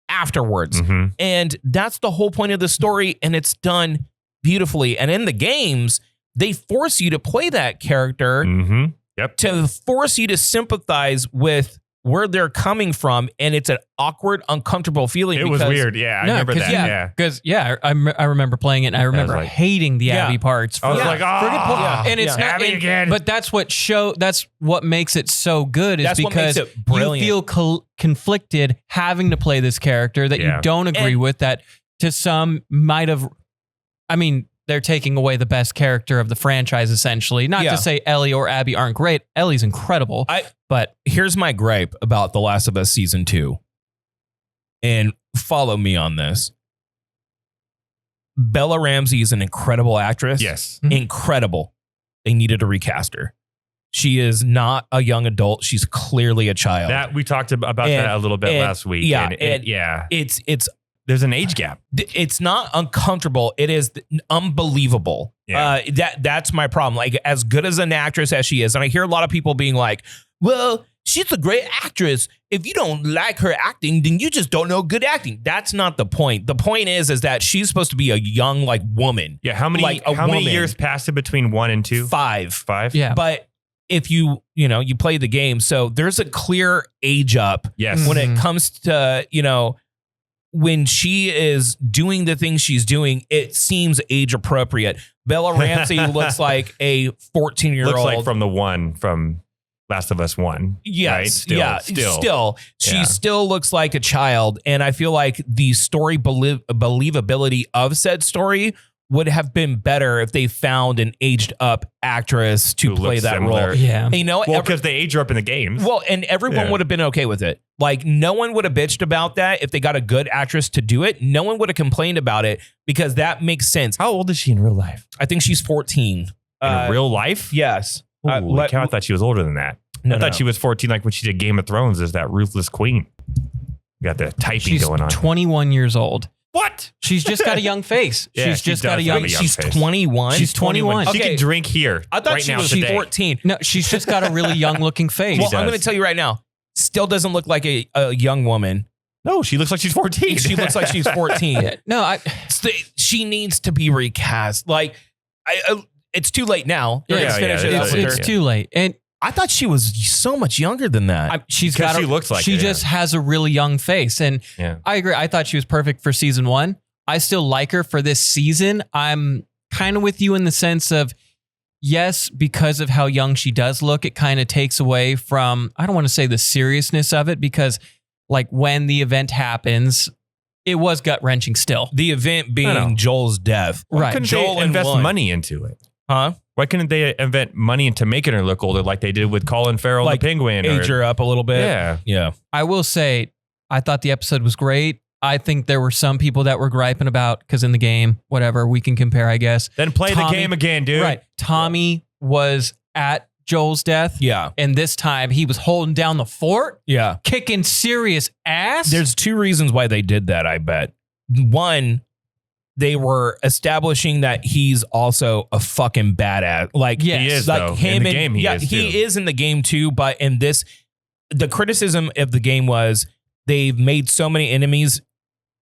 [SPEAKER 1] afterwards?
[SPEAKER 3] Mm-hmm.
[SPEAKER 1] And that's the whole point of the story. And it's done beautifully. And in the games, they force you to play that character.
[SPEAKER 3] Mm-hmm. Yep.
[SPEAKER 1] To force you to sympathize with where they're coming from. And it's an awkward, uncomfortable feeling.
[SPEAKER 3] It was weird. Yeah. I remember that.
[SPEAKER 2] Yeah. Because, I remember playing it and I remember hating the Abby parts.
[SPEAKER 3] I was like,
[SPEAKER 2] and it's not
[SPEAKER 3] Abby again.
[SPEAKER 2] But that's what makes it so good is because you feel conflicted having to play this character that you don't agree with, that to some might have, they're taking away the best character of the franchise, essentially. Not to say Ellie or Abby aren't great. Ellie's incredible. But
[SPEAKER 1] here's my gripe about The Last of Us Season 2. And follow me on this. Bella Ramsey is an incredible actress.
[SPEAKER 3] Yes.
[SPEAKER 1] Incredible. They needed to recast her. She is not a young adult. She's clearly a child.
[SPEAKER 3] That we talked about that a little bit last week.
[SPEAKER 1] Yeah.
[SPEAKER 3] It's there's an age gap.
[SPEAKER 1] It's not uncomfortable. It is unbelievable.
[SPEAKER 3] Yeah.
[SPEAKER 1] That's my problem. Like, as good as an actress as she is, and I hear a lot of people being like, well, she's a great actress. If you don't like her acting, then you just don't know good acting. That's not the point. The point is that she's supposed to be a young, like, woman.
[SPEAKER 3] Yeah. How many years passed in between 1 and 2?
[SPEAKER 1] 5.
[SPEAKER 2] Yeah.
[SPEAKER 1] But if you play the game, so there's a clear age up.
[SPEAKER 3] Yes.
[SPEAKER 1] When it comes to, when she is doing the things she's doing, it seems age appropriate. Bella Ramsey looks like a 14-year-old.
[SPEAKER 3] Looks like from the one from Last of Us 1.
[SPEAKER 1] Yes.
[SPEAKER 3] Right?
[SPEAKER 1] Still. She still looks like a child. And I feel like the story believability of said story would have been better if they found an aged up actress to play that
[SPEAKER 3] similar.
[SPEAKER 1] role.
[SPEAKER 2] Yeah.
[SPEAKER 3] Because they age her up in the games.
[SPEAKER 1] Well, and everyone would have been okay with it. Like, no one would have bitched about that if they got a good actress to do it. No one would have complained about it because that makes sense.
[SPEAKER 3] How old is she in real life?
[SPEAKER 1] I think she's 14.
[SPEAKER 3] In real life?
[SPEAKER 1] Yes.
[SPEAKER 3] I thought she was older than that. I thought she was 14, like when she did Game of Thrones as that ruthless queen. You got the typing going on.
[SPEAKER 2] She's 21 years old.
[SPEAKER 3] What?
[SPEAKER 2] She's just got a young face.
[SPEAKER 3] She's
[SPEAKER 1] got a young face. She's 21.
[SPEAKER 2] She's 21.
[SPEAKER 3] She can drink here.
[SPEAKER 1] I thought she was 14.
[SPEAKER 2] No, she's just got a really young looking face.
[SPEAKER 1] Well, I'm going to tell you right now, still doesn't look like a young woman.
[SPEAKER 3] No, she looks like she's 14.
[SPEAKER 1] She looks like she's 14. She needs to be recast. Like, it's too late now.
[SPEAKER 2] It's too late. And
[SPEAKER 1] I thought she was so much younger than that.
[SPEAKER 2] She just has a really young face. And I agree. I thought she was perfect for season 1. I still like her for this season. I'm kind of with you in the sense of, yes, because of how young she does look, it kind of takes away from, I don't want to say the seriousness of it, because like when the event happens, it was gut wrenching still.
[SPEAKER 1] The event being Joel's death.
[SPEAKER 3] Right. Couldn't Joel invest money into it?
[SPEAKER 1] Huh?
[SPEAKER 3] Why couldn't they invent money into making her look older like they did with Colin Farrell
[SPEAKER 1] like
[SPEAKER 3] the Penguin?
[SPEAKER 1] Age her up a little bit.
[SPEAKER 3] Yeah.
[SPEAKER 2] I will say, I thought the episode was great. I think there were some people that were griping about, because in the game, whatever, we can compare, I guess.
[SPEAKER 3] Then play the game again, dude.
[SPEAKER 2] Right. Tommy was at Joel's death.
[SPEAKER 1] Yeah.
[SPEAKER 2] And this time he was holding down the fort.
[SPEAKER 1] Yeah.
[SPEAKER 2] Kicking serious ass.
[SPEAKER 1] There's 2 reasons why they did that, I bet. One, they were establishing that he's also a fucking badass. Like,
[SPEAKER 2] yes.
[SPEAKER 3] He is,
[SPEAKER 1] like
[SPEAKER 3] though.
[SPEAKER 1] him
[SPEAKER 3] in the game,
[SPEAKER 1] he is in the game too. But in this, the criticism of the game was they've made so many enemies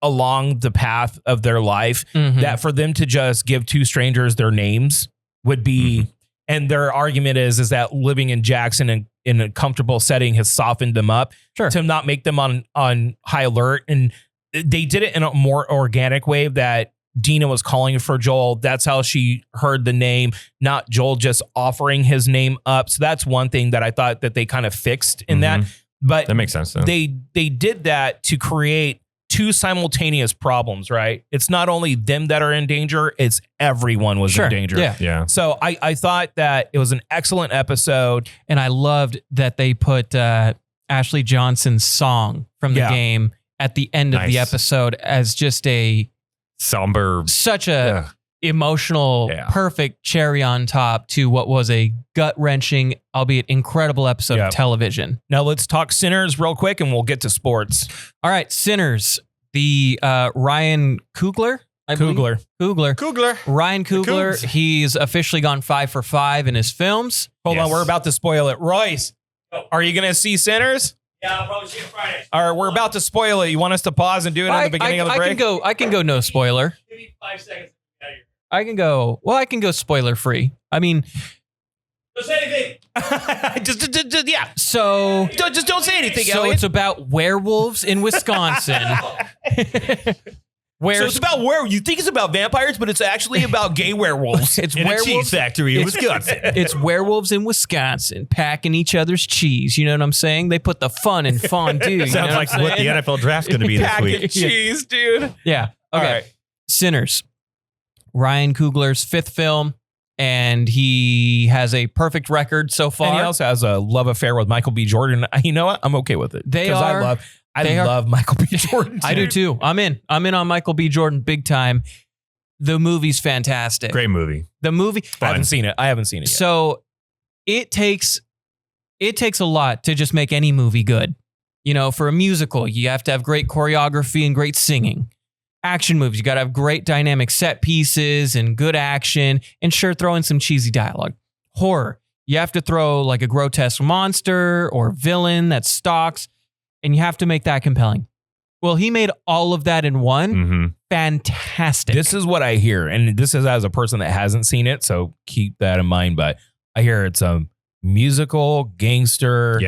[SPEAKER 1] along the path of their life that for them to just give 2 strangers their names would be, and their argument is that living in Jackson in a comfortable setting has softened them up to not make them on high alert. And they did it in a more organic way that Dina was calling for Joel. That's how she heard the name, not Joel just offering his name up. So that's one thing that I thought that they kind of fixed in that. But
[SPEAKER 3] that makes sense. Though.
[SPEAKER 1] They did that to create 2 simultaneous problems, right? It's not only them that are in danger, it's everyone was in danger.
[SPEAKER 3] Yeah.
[SPEAKER 1] So I thought that it was an excellent episode.
[SPEAKER 2] And I loved that they put Ashley Johnson's song from the game at the end of the episode as just a
[SPEAKER 3] somber,
[SPEAKER 2] such a emotional, perfect cherry on top to what was a gut-wrenching, albeit incredible episode of television.
[SPEAKER 1] Now let's talk Sinners real quick and we'll get to sports.
[SPEAKER 2] All right, Sinners. The Ryan Coogler.
[SPEAKER 1] Coogler.
[SPEAKER 2] Ryan Coogler. He's officially gone 5 for 5 in his films.
[SPEAKER 1] Hold on, we're about to spoil it. Royce, are you going to see Sinners?
[SPEAKER 4] Yeah, I'll probably see it Friday.
[SPEAKER 1] All right, we're about to spoil it. You want us to pause and do it at the beginning of the break?
[SPEAKER 2] I can go no spoiler.
[SPEAKER 4] Give me 5 seconds.
[SPEAKER 2] I can go spoiler free. I mean,
[SPEAKER 4] don't say anything.
[SPEAKER 1] Yeah.
[SPEAKER 2] So
[SPEAKER 1] just don't say anything.
[SPEAKER 2] So
[SPEAKER 1] Elliott.
[SPEAKER 2] it's about werewolves in Wisconsin.
[SPEAKER 1] So it's about werewolves. You think it's about vampires, but it's actually about gay werewolves.
[SPEAKER 2] It's
[SPEAKER 3] in
[SPEAKER 2] werewolves
[SPEAKER 3] a cheese factory in Wisconsin.
[SPEAKER 2] It's werewolves in Wisconsin packing each other's cheese. You know what I'm saying? They put the fun in fondue.
[SPEAKER 3] Sounds like what the NFL draft's going to be this week.
[SPEAKER 1] Cheese, dude.
[SPEAKER 2] Yeah. Okay.
[SPEAKER 1] All right.
[SPEAKER 2] Sinners. Ryan Coogler's 5th film, and he has a perfect record so far.
[SPEAKER 1] And he also has a love affair with Michael B. Jordan. You know what? I'm okay with it. I love Michael B. Jordan.
[SPEAKER 2] I do too. I'm in on Michael B. Jordan big time. The movie's fantastic.
[SPEAKER 3] Great movie.
[SPEAKER 2] The movie.
[SPEAKER 1] I haven't seen it yet.
[SPEAKER 2] So it takes a lot to just make any movie good. You know, for a musical, you have to have great choreography and great singing. Action movies, you got to have great dynamic set pieces and good action, and sure, throw in some cheesy dialogue. Horror, you have to throw like a grotesque monster or villain that stalks, and you have to make that compelling. Well, he made all of that in one. Fantastic.
[SPEAKER 1] This is what I hear, and this is as a person that hasn't seen it, so keep that in mind. But I hear it's a musical, gangster,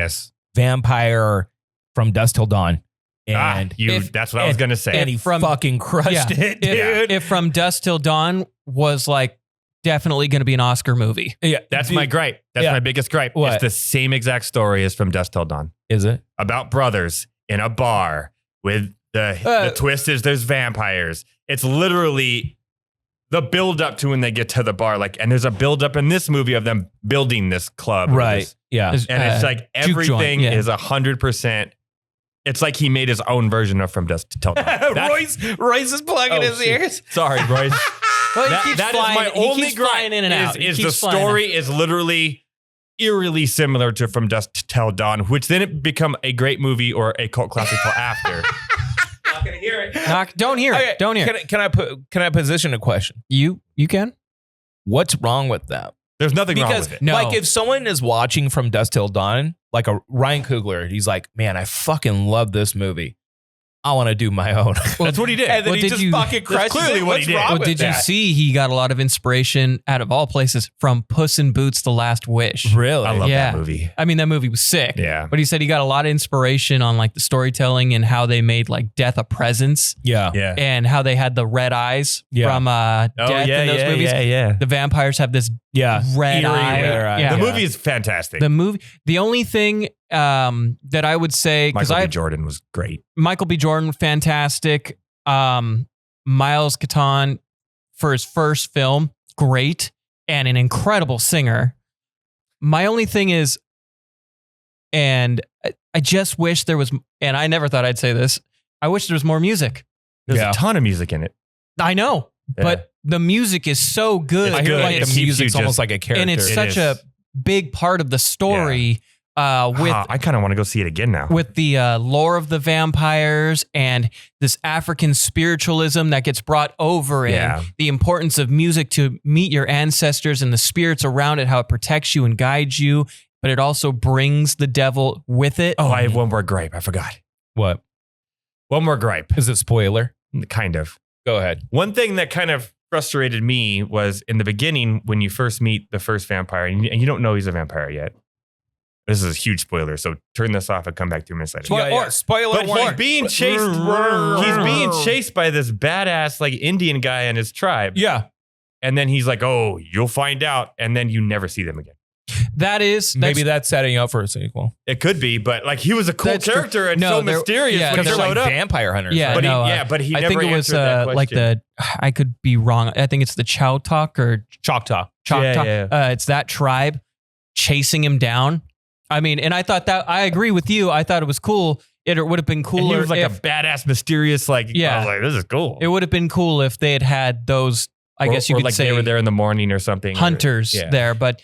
[SPEAKER 1] vampire from dusk till dawn. And
[SPEAKER 3] that's what I was going to say.
[SPEAKER 1] And he fucking crushed it, dude.
[SPEAKER 2] If From Dusk Till Dawn was like definitely going to be an Oscar movie.
[SPEAKER 1] Yeah,
[SPEAKER 3] that's my gripe. That's my biggest gripe.
[SPEAKER 1] What?
[SPEAKER 3] It's the same exact story as From Dusk Till Dawn.
[SPEAKER 1] Is it?
[SPEAKER 3] About brothers in a bar with the twist is there's vampires. It's literally the build up to when they get to the bar. Like, and there's a build up in this movie of them building this club.
[SPEAKER 1] Right. Yeah.
[SPEAKER 3] And it's like everything is 100%. It's like he made his own version of From Dusk Till Dawn.
[SPEAKER 1] Royce is plugging his ears.
[SPEAKER 3] Sorry, Royce.
[SPEAKER 2] Well,
[SPEAKER 3] that is my only gripe.
[SPEAKER 2] In and out.
[SPEAKER 3] Is the story is literally eerily similar to From Dusk Till Dawn, which then it become a great movie or a cult classic till after.
[SPEAKER 4] Not gonna hear it.
[SPEAKER 2] Don't hear it. Don't hear
[SPEAKER 1] it. Can I position a question?
[SPEAKER 2] You can.
[SPEAKER 1] What's wrong with that?
[SPEAKER 3] There's nothing wrong with it.
[SPEAKER 2] No.
[SPEAKER 1] Like if someone is watching From Dusk Till Dawn, like a Ryan Coogler, he's like, man, I fucking love this movie. I want to do my own.
[SPEAKER 3] Well, that's what he did.
[SPEAKER 1] And then he just fucking crushes
[SPEAKER 3] clearly
[SPEAKER 1] it.
[SPEAKER 3] what he did.
[SPEAKER 1] What's wrong with
[SPEAKER 2] Did you
[SPEAKER 1] that?
[SPEAKER 2] see he got a lot of inspiration out of all places from Puss in Boots: The Last Wish?
[SPEAKER 1] Really?
[SPEAKER 3] I love that movie.
[SPEAKER 2] I mean, that movie was sick.
[SPEAKER 3] Yeah.
[SPEAKER 2] But he said he got a lot of inspiration on like the storytelling and how they made like death a presence.
[SPEAKER 1] Yeah.
[SPEAKER 3] Yeah.
[SPEAKER 2] And how they had the red eyes from death in those movies.
[SPEAKER 3] Yeah.
[SPEAKER 2] The vampires have this red eye.
[SPEAKER 3] The movie is fantastic.
[SPEAKER 2] The only thing that I would say, because
[SPEAKER 3] Michael B. Jordan was great.
[SPEAKER 2] Michael B. Jordan, fantastic. Miles Keaton for his first film, great. and an incredible singer. My only thing is, and I just wish there was, and I never thought I'd say this, I wish there was more music.
[SPEAKER 3] There's a ton of music in it.
[SPEAKER 2] I know, but the music is so good.
[SPEAKER 1] I hear like the music's almost like a character.
[SPEAKER 2] And it's such a big part of the story.
[SPEAKER 3] I kind of want to go see it again now.
[SPEAKER 2] With the lore of the vampires and this African spiritualism that gets brought over and the importance of music to meet your ancestors and the spirits around it, how it protects you and guides you, but it also brings the devil with it.
[SPEAKER 3] Oh, I have one more gripe. I forgot.
[SPEAKER 1] What?
[SPEAKER 3] One more gripe.
[SPEAKER 1] Is it spoiler?
[SPEAKER 3] Kind of.
[SPEAKER 1] Go ahead.
[SPEAKER 3] One thing that kind of frustrated me was in the beginning when you first meet the first vampire and you don't know he's a vampire yet. This is a huge spoiler, so turn this off and come back 2 minutes later.
[SPEAKER 1] Spoiler
[SPEAKER 3] warning. He's being chased. He's being chased by this badass like Indian guy and his tribe.
[SPEAKER 1] Yeah.
[SPEAKER 3] And then he's like, "Oh, you'll find out," and then you never see them again.
[SPEAKER 1] Maybe that's setting up for a sequel.
[SPEAKER 3] It could be, but like he was a cool character and so mysterious when he
[SPEAKER 1] they're
[SPEAKER 3] showed
[SPEAKER 1] like
[SPEAKER 3] up.
[SPEAKER 1] vampire hunters.
[SPEAKER 2] Yeah,
[SPEAKER 1] right?
[SPEAKER 3] But he
[SPEAKER 2] I
[SPEAKER 3] never
[SPEAKER 2] think it was
[SPEAKER 3] answered that
[SPEAKER 2] like
[SPEAKER 3] question.
[SPEAKER 2] I could be wrong. I think it's the Choctaw or
[SPEAKER 1] Choctaw.
[SPEAKER 3] Yeah.
[SPEAKER 2] It's that tribe chasing him down. I mean, and I thought that I agree with you. I thought it was cool. It would have been cooler.
[SPEAKER 3] And he was like a badass, mysterious, like, I was like, this is cool.
[SPEAKER 2] It would have been cool if they had those, I guess you could
[SPEAKER 3] like
[SPEAKER 2] say
[SPEAKER 3] they were there in the morning or something.
[SPEAKER 2] Hunters there. But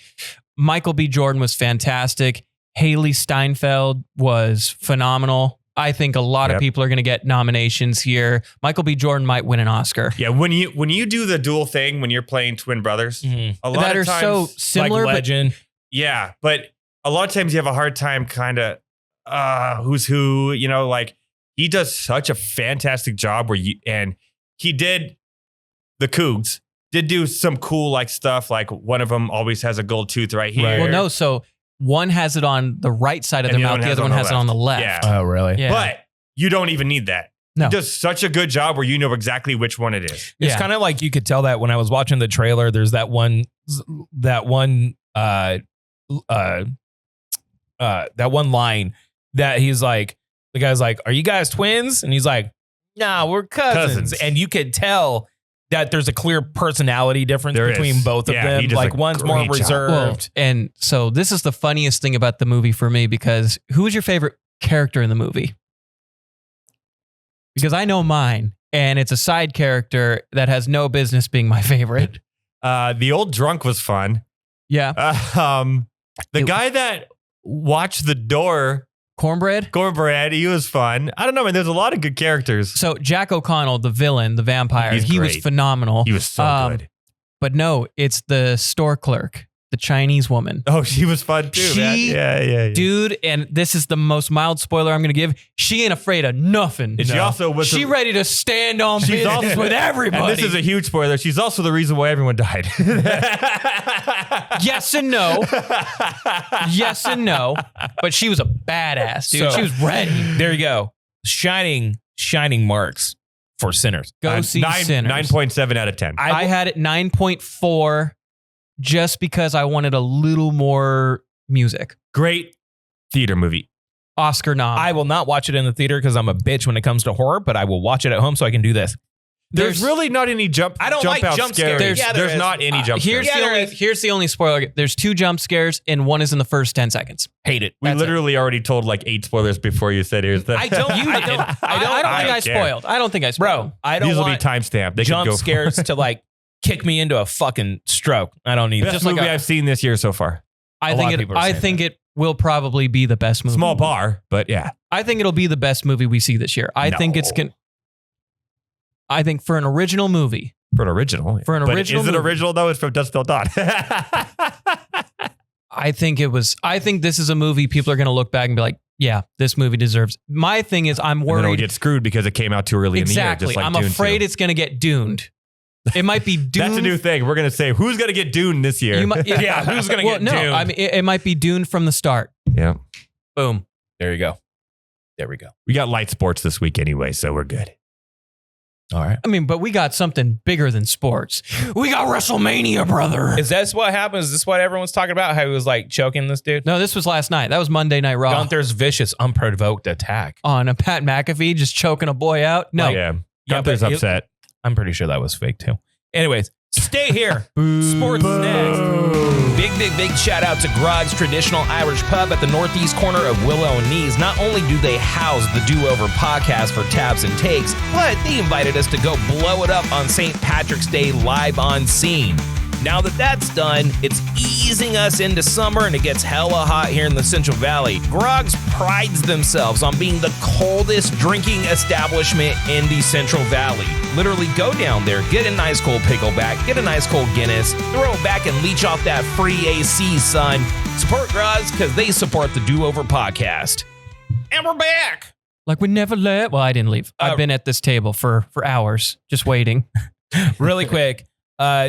[SPEAKER 2] Michael B. Jordan was fantastic. Haley Steinfeld was phenomenal. I think a lot of people are going to get nominations here. Michael B. Jordan might win an Oscar.
[SPEAKER 3] Yeah, when you do the dual thing, when you're playing twin brothers, a lot
[SPEAKER 2] that
[SPEAKER 3] of
[SPEAKER 2] are
[SPEAKER 3] times,
[SPEAKER 2] so similar.
[SPEAKER 1] Like Legend.
[SPEAKER 3] But a lot of times you have a hard time kind of who's who, like he does such a fantastic job and he did the Cougs did do some cool like stuff. Like one of them always has a gold tooth right here.
[SPEAKER 2] Well, no. So one has it on the right side of the mouth. The other one has it on the left.
[SPEAKER 3] Yeah.
[SPEAKER 1] Oh, really?
[SPEAKER 2] Yeah.
[SPEAKER 3] But you don't even need that.
[SPEAKER 2] No.
[SPEAKER 3] He does such a good job where you know exactly which one it is.
[SPEAKER 1] It's kind of like you could tell that when I was watching the trailer, there's that one line that he's like, the guy's like, "Are you guys twins?" And he's like, "Nah, we're cousins." And you could tell that there's a clear personality difference between both of them. Like one's more reserved.
[SPEAKER 2] And so this is the funniest thing about the movie for me, because who is your favorite character in the movie? Because I know mine, and it's a side character that has no business being my favorite.
[SPEAKER 3] The old drunk was fun.
[SPEAKER 2] Yeah.
[SPEAKER 3] The guy that watched the door. Cornbread, he was fun. I don't know, man. There's a lot of good characters.
[SPEAKER 2] So Jack O'Connell, the villain, the vampire, he was phenomenal.
[SPEAKER 3] He was so good.
[SPEAKER 2] But no, it's the store clerk, the Chinese woman.
[SPEAKER 3] Oh, she was fun too, man. Yeah.
[SPEAKER 2] Dude, and this is the most mild spoiler I'm going to give. She ain't afraid of nothing.
[SPEAKER 3] And she also was...
[SPEAKER 2] She ready to stand on business with everybody.
[SPEAKER 3] And this is a huge spoiler. She's also the reason why everyone died.
[SPEAKER 2] Yes and no. Yes and no. But she was a badass, dude. She was ready.
[SPEAKER 1] There you go. Shining marks for Sinners.
[SPEAKER 2] Go see Sinners.
[SPEAKER 3] 9.7 out of 10.
[SPEAKER 2] I had it 9.4 just because I wanted a little more music.
[SPEAKER 3] Great theater movie.
[SPEAKER 2] Oscar nom.
[SPEAKER 1] I will not watch it in the theater because I'm a bitch when it comes to horror, but I will watch it at home so I can do this.
[SPEAKER 3] There's really not any jump scares. There's not any jump scares.
[SPEAKER 2] Here's the only spoiler. There's 2 jump scares and one is in the first 10 seconds.
[SPEAKER 1] Hate it.
[SPEAKER 3] We literally already told like 8 spoilers before you said here's the.
[SPEAKER 2] I don't think I spoiled. I don't think I spoiled.
[SPEAKER 1] Bro, I don't
[SPEAKER 3] These will be
[SPEAKER 1] want
[SPEAKER 3] timestamped. They
[SPEAKER 1] jump
[SPEAKER 3] could go
[SPEAKER 1] scares to like kick me into a fucking stroke. I don't need
[SPEAKER 3] best
[SPEAKER 1] that.
[SPEAKER 3] movie I've seen this year so far.
[SPEAKER 2] I think it will probably be the best movie.
[SPEAKER 3] Small bar, but yeah.
[SPEAKER 2] I think it'll be the best movie we see this year. I think for an original movie.
[SPEAKER 3] Is it original though? It's from Dusk Till Dawn.
[SPEAKER 2] I think this is a movie people are going to look back and be like, yeah, this movie deserves. My thing is, I'm worried.
[SPEAKER 3] And then we get screwed because it came out too early in the year. Just like
[SPEAKER 2] I'm
[SPEAKER 3] Dune
[SPEAKER 2] afraid
[SPEAKER 3] 2.
[SPEAKER 2] it's going to get Duned. It might be Dune.
[SPEAKER 3] That's a new thing. We're going to say, who's going to get Dune this year?
[SPEAKER 1] Who's going to get Dune?
[SPEAKER 2] I mean, it might be Dune from the start.
[SPEAKER 3] Yeah.
[SPEAKER 2] Boom.
[SPEAKER 1] There you go. There we go.
[SPEAKER 3] We got light sports this week anyway, so we're good.
[SPEAKER 1] All right.
[SPEAKER 2] I mean, but we got something bigger than sports. We got WrestleMania, brother.
[SPEAKER 1] Is that what happens? Is this what everyone's talking about? How he was like choking this dude?
[SPEAKER 2] No, this was last night. That was Monday Night Raw.
[SPEAKER 1] Gunther's vicious, unprovoked attack.
[SPEAKER 2] On a Pat McAfee just choking a boy out? No.
[SPEAKER 3] Gunther's upset.
[SPEAKER 1] I'm pretty sure that was fake too. Anyways, Stay here. Sports next. Big shout out to Groggs Traditional Irish Pub at the northeast corner of Willow and Knees. Not only do they house the Do-Over podcast for taps and takes, but they invited us to go blow it up on St. Patrick's Day live on scene. Now that that's done, it's easing us into summer and it gets hella hot here in the Central Valley. Groggs prides themselves on being the coldest drinking establishment in the Central Valley. Literally go down there, get a nice cold pickleback, get a nice cold Guinness, throw it back and leech off that free AC, son. Support Groggs because they support the Do-Over podcast. And we're back.
[SPEAKER 2] Like we never left. Well, I didn't leave. I've been at this table for hours just waiting.
[SPEAKER 1] Really quick.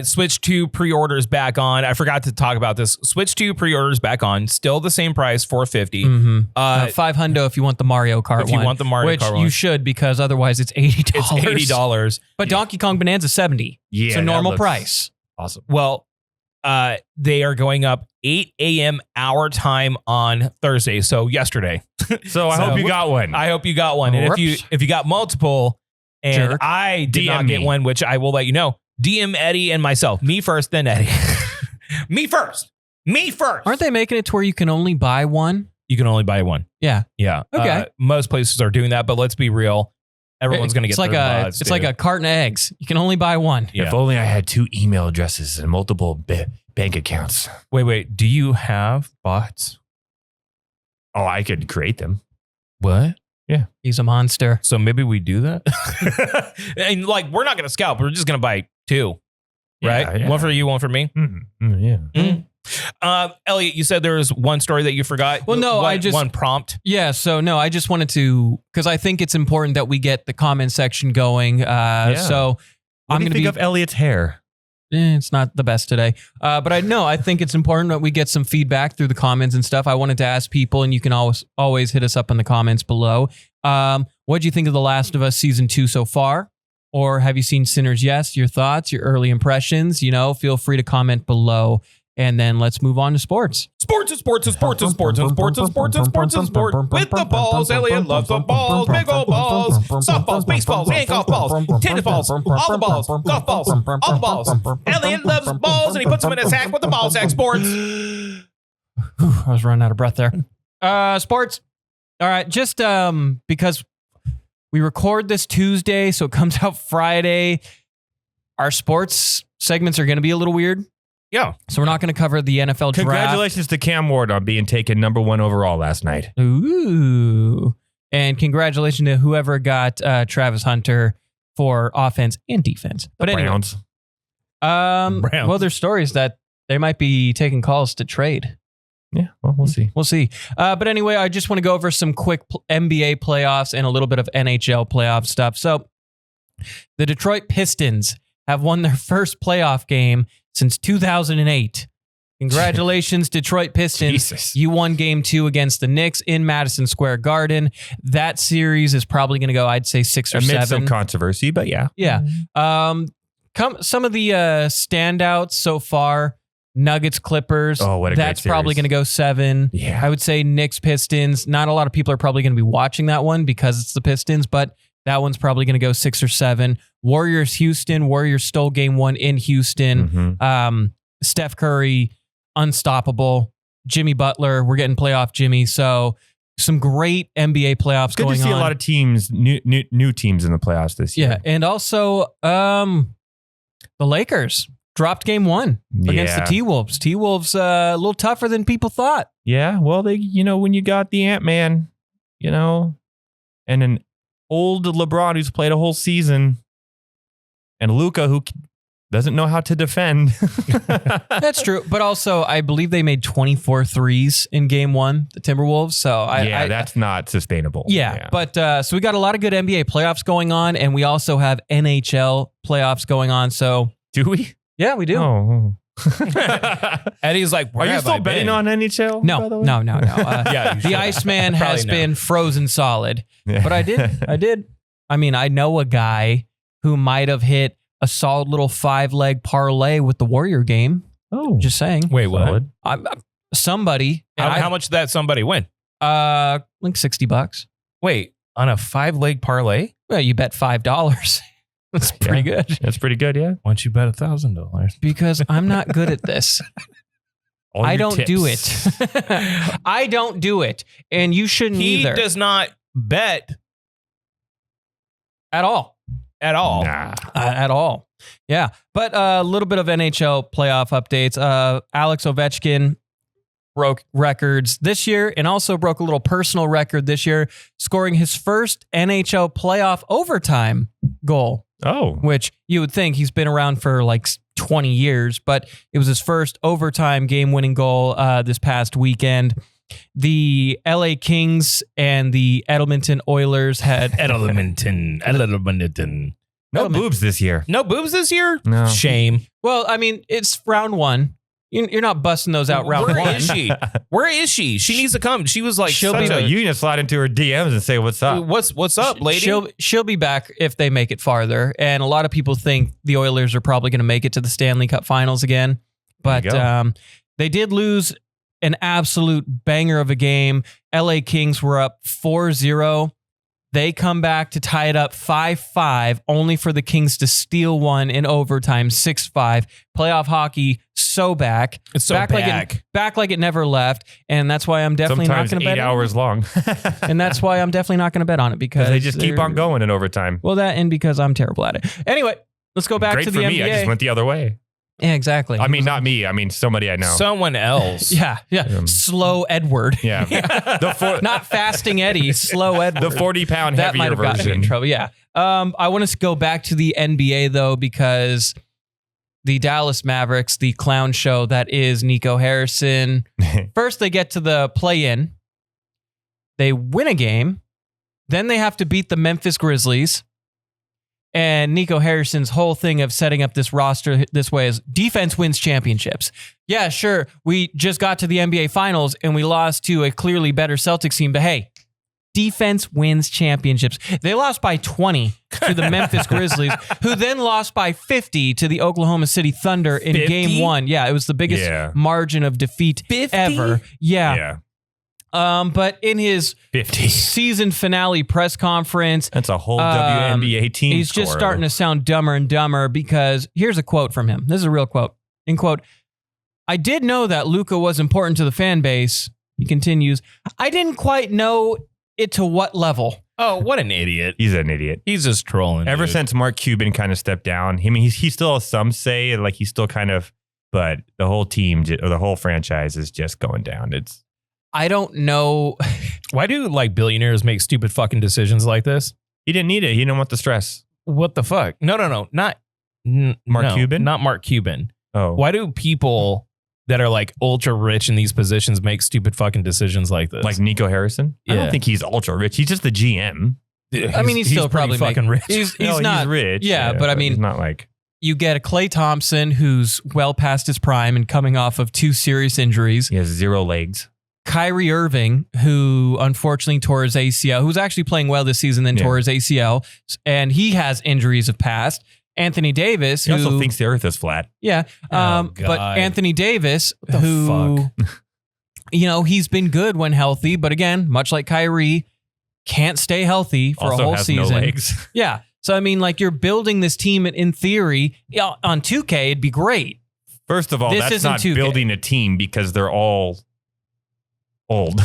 [SPEAKER 1] Switch 2 pre-orders back on. I forgot to talk about this. Switch 2 pre-orders back on. Still the same price, $450.
[SPEAKER 2] Mm-hmm. $500 if you want the Mario Kart one.
[SPEAKER 1] If you want the Mario Kart one.
[SPEAKER 2] Which you should, because otherwise it's $80.
[SPEAKER 1] It's $80.
[SPEAKER 2] But Donkey Kong Bonanza $70.
[SPEAKER 3] Yeah,
[SPEAKER 2] so normal price.
[SPEAKER 3] Awesome.
[SPEAKER 1] Well, they are going up 8 a.m. our time on Thursday. So yesterday.
[SPEAKER 3] So I hope you got one.
[SPEAKER 1] I hope you got one. And if you got multiple, and
[SPEAKER 2] Jerk.
[SPEAKER 1] I did not get one, which I will let you know. DM Eddie and myself. Me first, then Eddie. Me first.
[SPEAKER 2] Aren't they making it to where you can only buy one?
[SPEAKER 1] You can only buy one.
[SPEAKER 2] Yeah.
[SPEAKER 1] Yeah.
[SPEAKER 2] Okay.
[SPEAKER 1] Most places are doing that, but let's be real. Everyone's going to get
[SPEAKER 2] like
[SPEAKER 1] buds,
[SPEAKER 2] it's like a carton of eggs. You can only buy one.
[SPEAKER 1] Yeah.
[SPEAKER 3] If only I had 2 email addresses and multiple bank accounts.
[SPEAKER 1] Wait. Do you have bots?
[SPEAKER 3] Oh, I could create them.
[SPEAKER 1] What?
[SPEAKER 3] Yeah.
[SPEAKER 2] He's a monster.
[SPEAKER 1] So maybe we do that. And like, we're not going to scalp. We're just going to buy 2. Right?
[SPEAKER 3] Yeah.
[SPEAKER 1] One for you, one for me.
[SPEAKER 3] Yeah.
[SPEAKER 1] Elliott, you said there was one story that you forgot.
[SPEAKER 2] Well, no,
[SPEAKER 1] one prompt.
[SPEAKER 2] Yeah. So no, I just wanted to, because I think it's important that we get the comment section going. So
[SPEAKER 3] I'm going to think of Elliott's hair.
[SPEAKER 2] It's not the best today. But I think it's important that we get some feedback through the comments and stuff. I wanted to ask people, and you can always hit us up in the comments below. What do you think of The Last of Us Season 2 so far? Or have you seen Sinners? Yes. Your thoughts, your early impressions, feel free to comment below. And then let's move on to sports.
[SPEAKER 1] Sports. With the balls, Elliott loves the balls. Big old balls. Softballs, baseballs, and golf balls. Tennis balls, all the balls. Golf balls, all the balls. Elliott loves balls, and he puts them in his sack with the ball sack. Sports.
[SPEAKER 2] I was running out of breath there. Sports. All right. Just because we record this Tuesday, so it comes out Friday. Our sports segments are going to be a little weird.
[SPEAKER 1] Yeah.
[SPEAKER 2] So we're not going to cover the NFL draft.
[SPEAKER 3] Congratulations to Cam Ward on being taken number 1 overall last night.
[SPEAKER 2] Ooh. And congratulations to whoever got Travis Hunter for offense and defense. But anyway.
[SPEAKER 3] Browns.
[SPEAKER 2] Well, there's stories that they might be taking calls to trade.
[SPEAKER 3] Yeah, well, we'll see.
[SPEAKER 2] We'll see. But anyway, I just want to go over some quick NBA playoffs and a little bit of NHL playoff stuff. So the Detroit Pistons have won their first playoff game since 2008. Congratulations, Detroit Pistons.
[SPEAKER 3] Jesus.
[SPEAKER 2] You won game 2 against the Knicks in Madison Square Garden. That series is probably going to go, I'd say 6 or 7.
[SPEAKER 3] Amid some controversy, but yeah.
[SPEAKER 2] Yeah. Some of the standouts so far, Nuggets, Clippers.
[SPEAKER 3] Oh, what a
[SPEAKER 2] That's
[SPEAKER 3] great
[SPEAKER 2] probably
[SPEAKER 3] series.
[SPEAKER 2] going to go 7.
[SPEAKER 3] Yeah.
[SPEAKER 2] I would say Knicks, Pistons. Not a lot of people are probably going to be watching that one because it's the Pistons, but that one's probably going to go 6 or 7. Warriors, Houston. Warriors stole game 1 in Houston.
[SPEAKER 3] Mm-hmm.
[SPEAKER 2] Steph Curry, unstoppable. Jimmy Butler, we're getting playoff Jimmy. So some great NBA playoffs
[SPEAKER 3] Good
[SPEAKER 2] going
[SPEAKER 3] to see
[SPEAKER 2] on.
[SPEAKER 3] a lot of teams, new teams in the playoffs this year.
[SPEAKER 2] Yeah, and also the Lakers dropped game 1 against the T-Wolves. T-Wolves a little tougher than people thought.
[SPEAKER 3] Yeah, well, they when you got the Ant-Man, and an old LeBron who's played a whole season, and Luka who doesn't know how to defend.
[SPEAKER 2] That's true. But also, I believe they made 24 threes in game 1, the Timberwolves. So
[SPEAKER 3] that's not sustainable.
[SPEAKER 2] Yeah. But so we got a lot of good NBA playoffs going on, and we also have NHL playoffs going on. So
[SPEAKER 3] do we?
[SPEAKER 2] Yeah, we do.
[SPEAKER 3] Oh.
[SPEAKER 1] Eddie's like,
[SPEAKER 3] are you still betting on NHL?
[SPEAKER 2] No.
[SPEAKER 1] Yeah,
[SPEAKER 2] the Iceman has been frozen solid.
[SPEAKER 3] Yeah.
[SPEAKER 2] But I did. I mean, I know a guy who might have hit a solid little 5-leg parlay with the Warrior game.
[SPEAKER 3] Oh,
[SPEAKER 2] just saying.
[SPEAKER 1] Wait, what?
[SPEAKER 2] Somebody.
[SPEAKER 1] How much did that somebody win?
[SPEAKER 2] Like $60.
[SPEAKER 1] Wait, on a 5-leg parlay?
[SPEAKER 2] Well, you bet $5. That's pretty good.
[SPEAKER 3] That's pretty good, yeah.
[SPEAKER 1] Why don't you bet $1,000?
[SPEAKER 2] Because I'm not good at this. I don't do it. I don't do it. And you shouldn't either.
[SPEAKER 1] He does not bet
[SPEAKER 2] at all.
[SPEAKER 1] At all.
[SPEAKER 3] Nah.
[SPEAKER 2] At all. Yeah. But a little bit of NHL playoff updates. Alex Ovechkin broke records this year and also broke a little personal record this year, scoring his first NHL playoff overtime goal.
[SPEAKER 3] Oh.
[SPEAKER 2] Which you would think he's been around for like 20 years, but it was his first overtime game-winning goal this past weekend. The LA Kings and the Edmonton Oilers had...
[SPEAKER 1] Edmonton.
[SPEAKER 3] No boobs this year.
[SPEAKER 1] No boobs this year?
[SPEAKER 3] No.
[SPEAKER 1] Shame.
[SPEAKER 2] Well, I mean, it's round one. You're not busting those out round one.
[SPEAKER 1] Where is she? Where is she? She needs to come. She was like,
[SPEAKER 3] you need to slide into her DMs and say, what's up?
[SPEAKER 1] What's up, lady?
[SPEAKER 2] She'll be back if they make it farther. And a lot of people think the Oilers are probably going to make it to the Stanley Cup Finals again. But they did lose an absolute banger of a game. LA Kings were up 4-0. They come back to tie it up 5-5, only for the Kings to steal one in overtime, 6-5. Playoff hockey so back.
[SPEAKER 1] It's so
[SPEAKER 2] back like it never left. And that's why I'm definitely
[SPEAKER 3] sometimes
[SPEAKER 2] not going to bet
[SPEAKER 3] 8 hours long.
[SPEAKER 2] And that's why I'm definitely not going to bet on it because
[SPEAKER 3] they just keep on going in overtime.
[SPEAKER 2] Well, that and because I'm terrible at it. Anyway, let's go back to the NBA.
[SPEAKER 3] Great for me. I just went the other way.
[SPEAKER 2] Yeah, exactly.
[SPEAKER 3] I mean, not me. I mean, somebody I know.
[SPEAKER 1] Someone else.
[SPEAKER 2] Yeah. Slow Edward.
[SPEAKER 3] Yeah.
[SPEAKER 2] Not fasting Eddie, slow Edward.
[SPEAKER 3] The 40-pound
[SPEAKER 2] that
[SPEAKER 3] heavier
[SPEAKER 2] might have
[SPEAKER 3] version.
[SPEAKER 2] gotten me in trouble. Yeah. I want us to go back to the NBA though, because the Dallas Mavericks, the clown show that is Nico Harrison. First, they get to the play-in. They win a game. Then they have to beat the Memphis Grizzlies. And Nico Harrison's whole thing of setting up this roster this way is defense wins championships. Yeah, sure. We just got to the NBA Finals and we lost to a clearly better Celtics team. But hey, defense wins championships. They lost by 20 to the Memphis Grizzlies, who then lost by 50 to the Oklahoma City Thunder in
[SPEAKER 1] 50?
[SPEAKER 2] Game 1. Yeah, it was the biggest margin of defeat
[SPEAKER 1] 50?
[SPEAKER 2] ever. Yeah. But in his
[SPEAKER 1] 50
[SPEAKER 2] season finale press conference,
[SPEAKER 3] that's a whole WNBA team.
[SPEAKER 2] He's just starting to sound dumber and dumber because here's a quote from him. This is a real quote. In quote, I did know that Luka was important to the fan base. He continues, I didn't quite know it to what level.
[SPEAKER 1] Oh, what an idiot.
[SPEAKER 3] He's an idiot.
[SPEAKER 1] He's just trolling.
[SPEAKER 3] Ever since Mark Cuban kind of stepped down, I mean, he still has some say, like he's still kind of, but the whole team or the whole franchise is just going down.
[SPEAKER 2] I don't know.
[SPEAKER 1] Why do like billionaires make stupid fucking decisions like this?
[SPEAKER 3] He didn't need it. He didn't want the stress.
[SPEAKER 1] What the fuck? No. Not
[SPEAKER 3] Mark Cuban?
[SPEAKER 1] Not Mark Cuban.
[SPEAKER 3] Oh.
[SPEAKER 1] Why do people that are like ultra rich in these positions make stupid fucking decisions like this?
[SPEAKER 3] Like Nico Harrison?
[SPEAKER 1] Yeah.
[SPEAKER 3] I don't think he's ultra rich. He's just the GM.
[SPEAKER 2] I mean, he's still probably
[SPEAKER 1] fucking rich.
[SPEAKER 2] He's not
[SPEAKER 3] rich.
[SPEAKER 2] Yeah, but I mean,
[SPEAKER 3] he's not like.
[SPEAKER 2] You get a Klay Thompson who's well past his prime and coming off of 2 serious injuries.
[SPEAKER 3] He has 0 legs.
[SPEAKER 2] Kyrie Irving, who unfortunately tore his ACL, who's actually playing well this season, then tore his ACL, and he has injuries of past. Anthony Davis,
[SPEAKER 3] who also thinks the earth is flat.
[SPEAKER 2] Yeah. But Anthony Davis, who, he's been good when healthy, but again, much like Kyrie, can't stay healthy for
[SPEAKER 3] also
[SPEAKER 2] a whole
[SPEAKER 3] has
[SPEAKER 2] season.
[SPEAKER 3] No legs.
[SPEAKER 2] Yeah. So, I mean, like you're building this team in theory on 2K, it'd be great.
[SPEAKER 3] First of all, that's not 2K. Building a team because they're all old.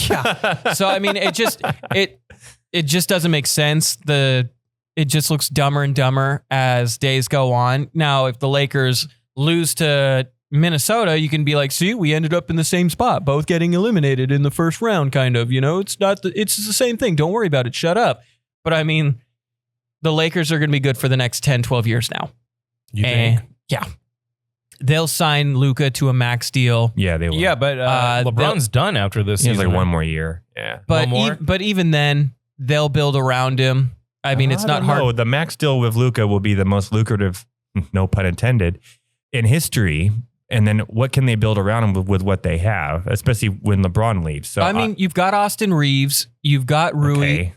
[SPEAKER 2] Yeah. So I mean, it just doesn't make sense. It just looks dumber and dumber as days go on. Now, if the Lakers lose to Minnesota, you can be like, see, we ended up in the same spot, both getting eliminated in the first round, kind of, it's the same thing. Don't worry about it. Shut up. But I mean, the Lakers are going to be good for the next 10, 12 years now.
[SPEAKER 1] You think?
[SPEAKER 2] Yeah. They'll sign Luka to a max deal.
[SPEAKER 3] Yeah, they will.
[SPEAKER 1] Yeah, but LeBron's done after this season.
[SPEAKER 3] He has like 1 more year. Yeah.
[SPEAKER 2] But even then, they'll build around him. I mean, it's not hard.
[SPEAKER 3] No, the max deal with Luka will be the most lucrative, no pun intended, in history. And then what can they build around him with what they have, especially when LeBron leaves? So
[SPEAKER 2] I mean, you've got Austin Reeves, you've got Rui.
[SPEAKER 3] Okay.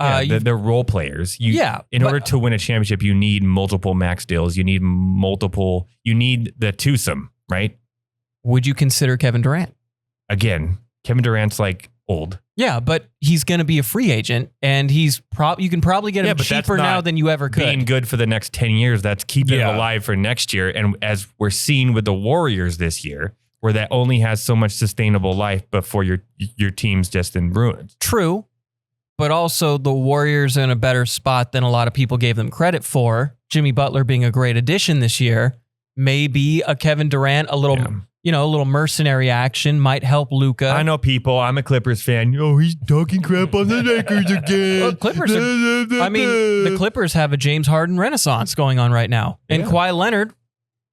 [SPEAKER 3] Yeah, they're role players. In order to win a championship, you need multiple max deals. You need the twosome, right?
[SPEAKER 2] Would you consider Kevin Durant?
[SPEAKER 3] Again, Kevin Durant's like old.
[SPEAKER 2] Yeah, but he's going to be a free agent, and you can probably get him cheaper now than you ever could.
[SPEAKER 3] Being good for the next 10 years, that's keeping it alive for next year. And as we're seeing with the Warriors this year, where that only has so much sustainable life before your team's just in ruins.
[SPEAKER 2] True, but also the Warriors are in a better spot than a lot of people gave them credit for. Jimmy Butler being a great addition this year, maybe a Kevin Durant, a little mercenary action might help Luka.
[SPEAKER 3] I know people. I'm a Clippers fan. Oh, he's talking crap on the Lakers again.
[SPEAKER 2] Well, the Clippers have a James Harden renaissance going on right now. And Kawhi Leonard,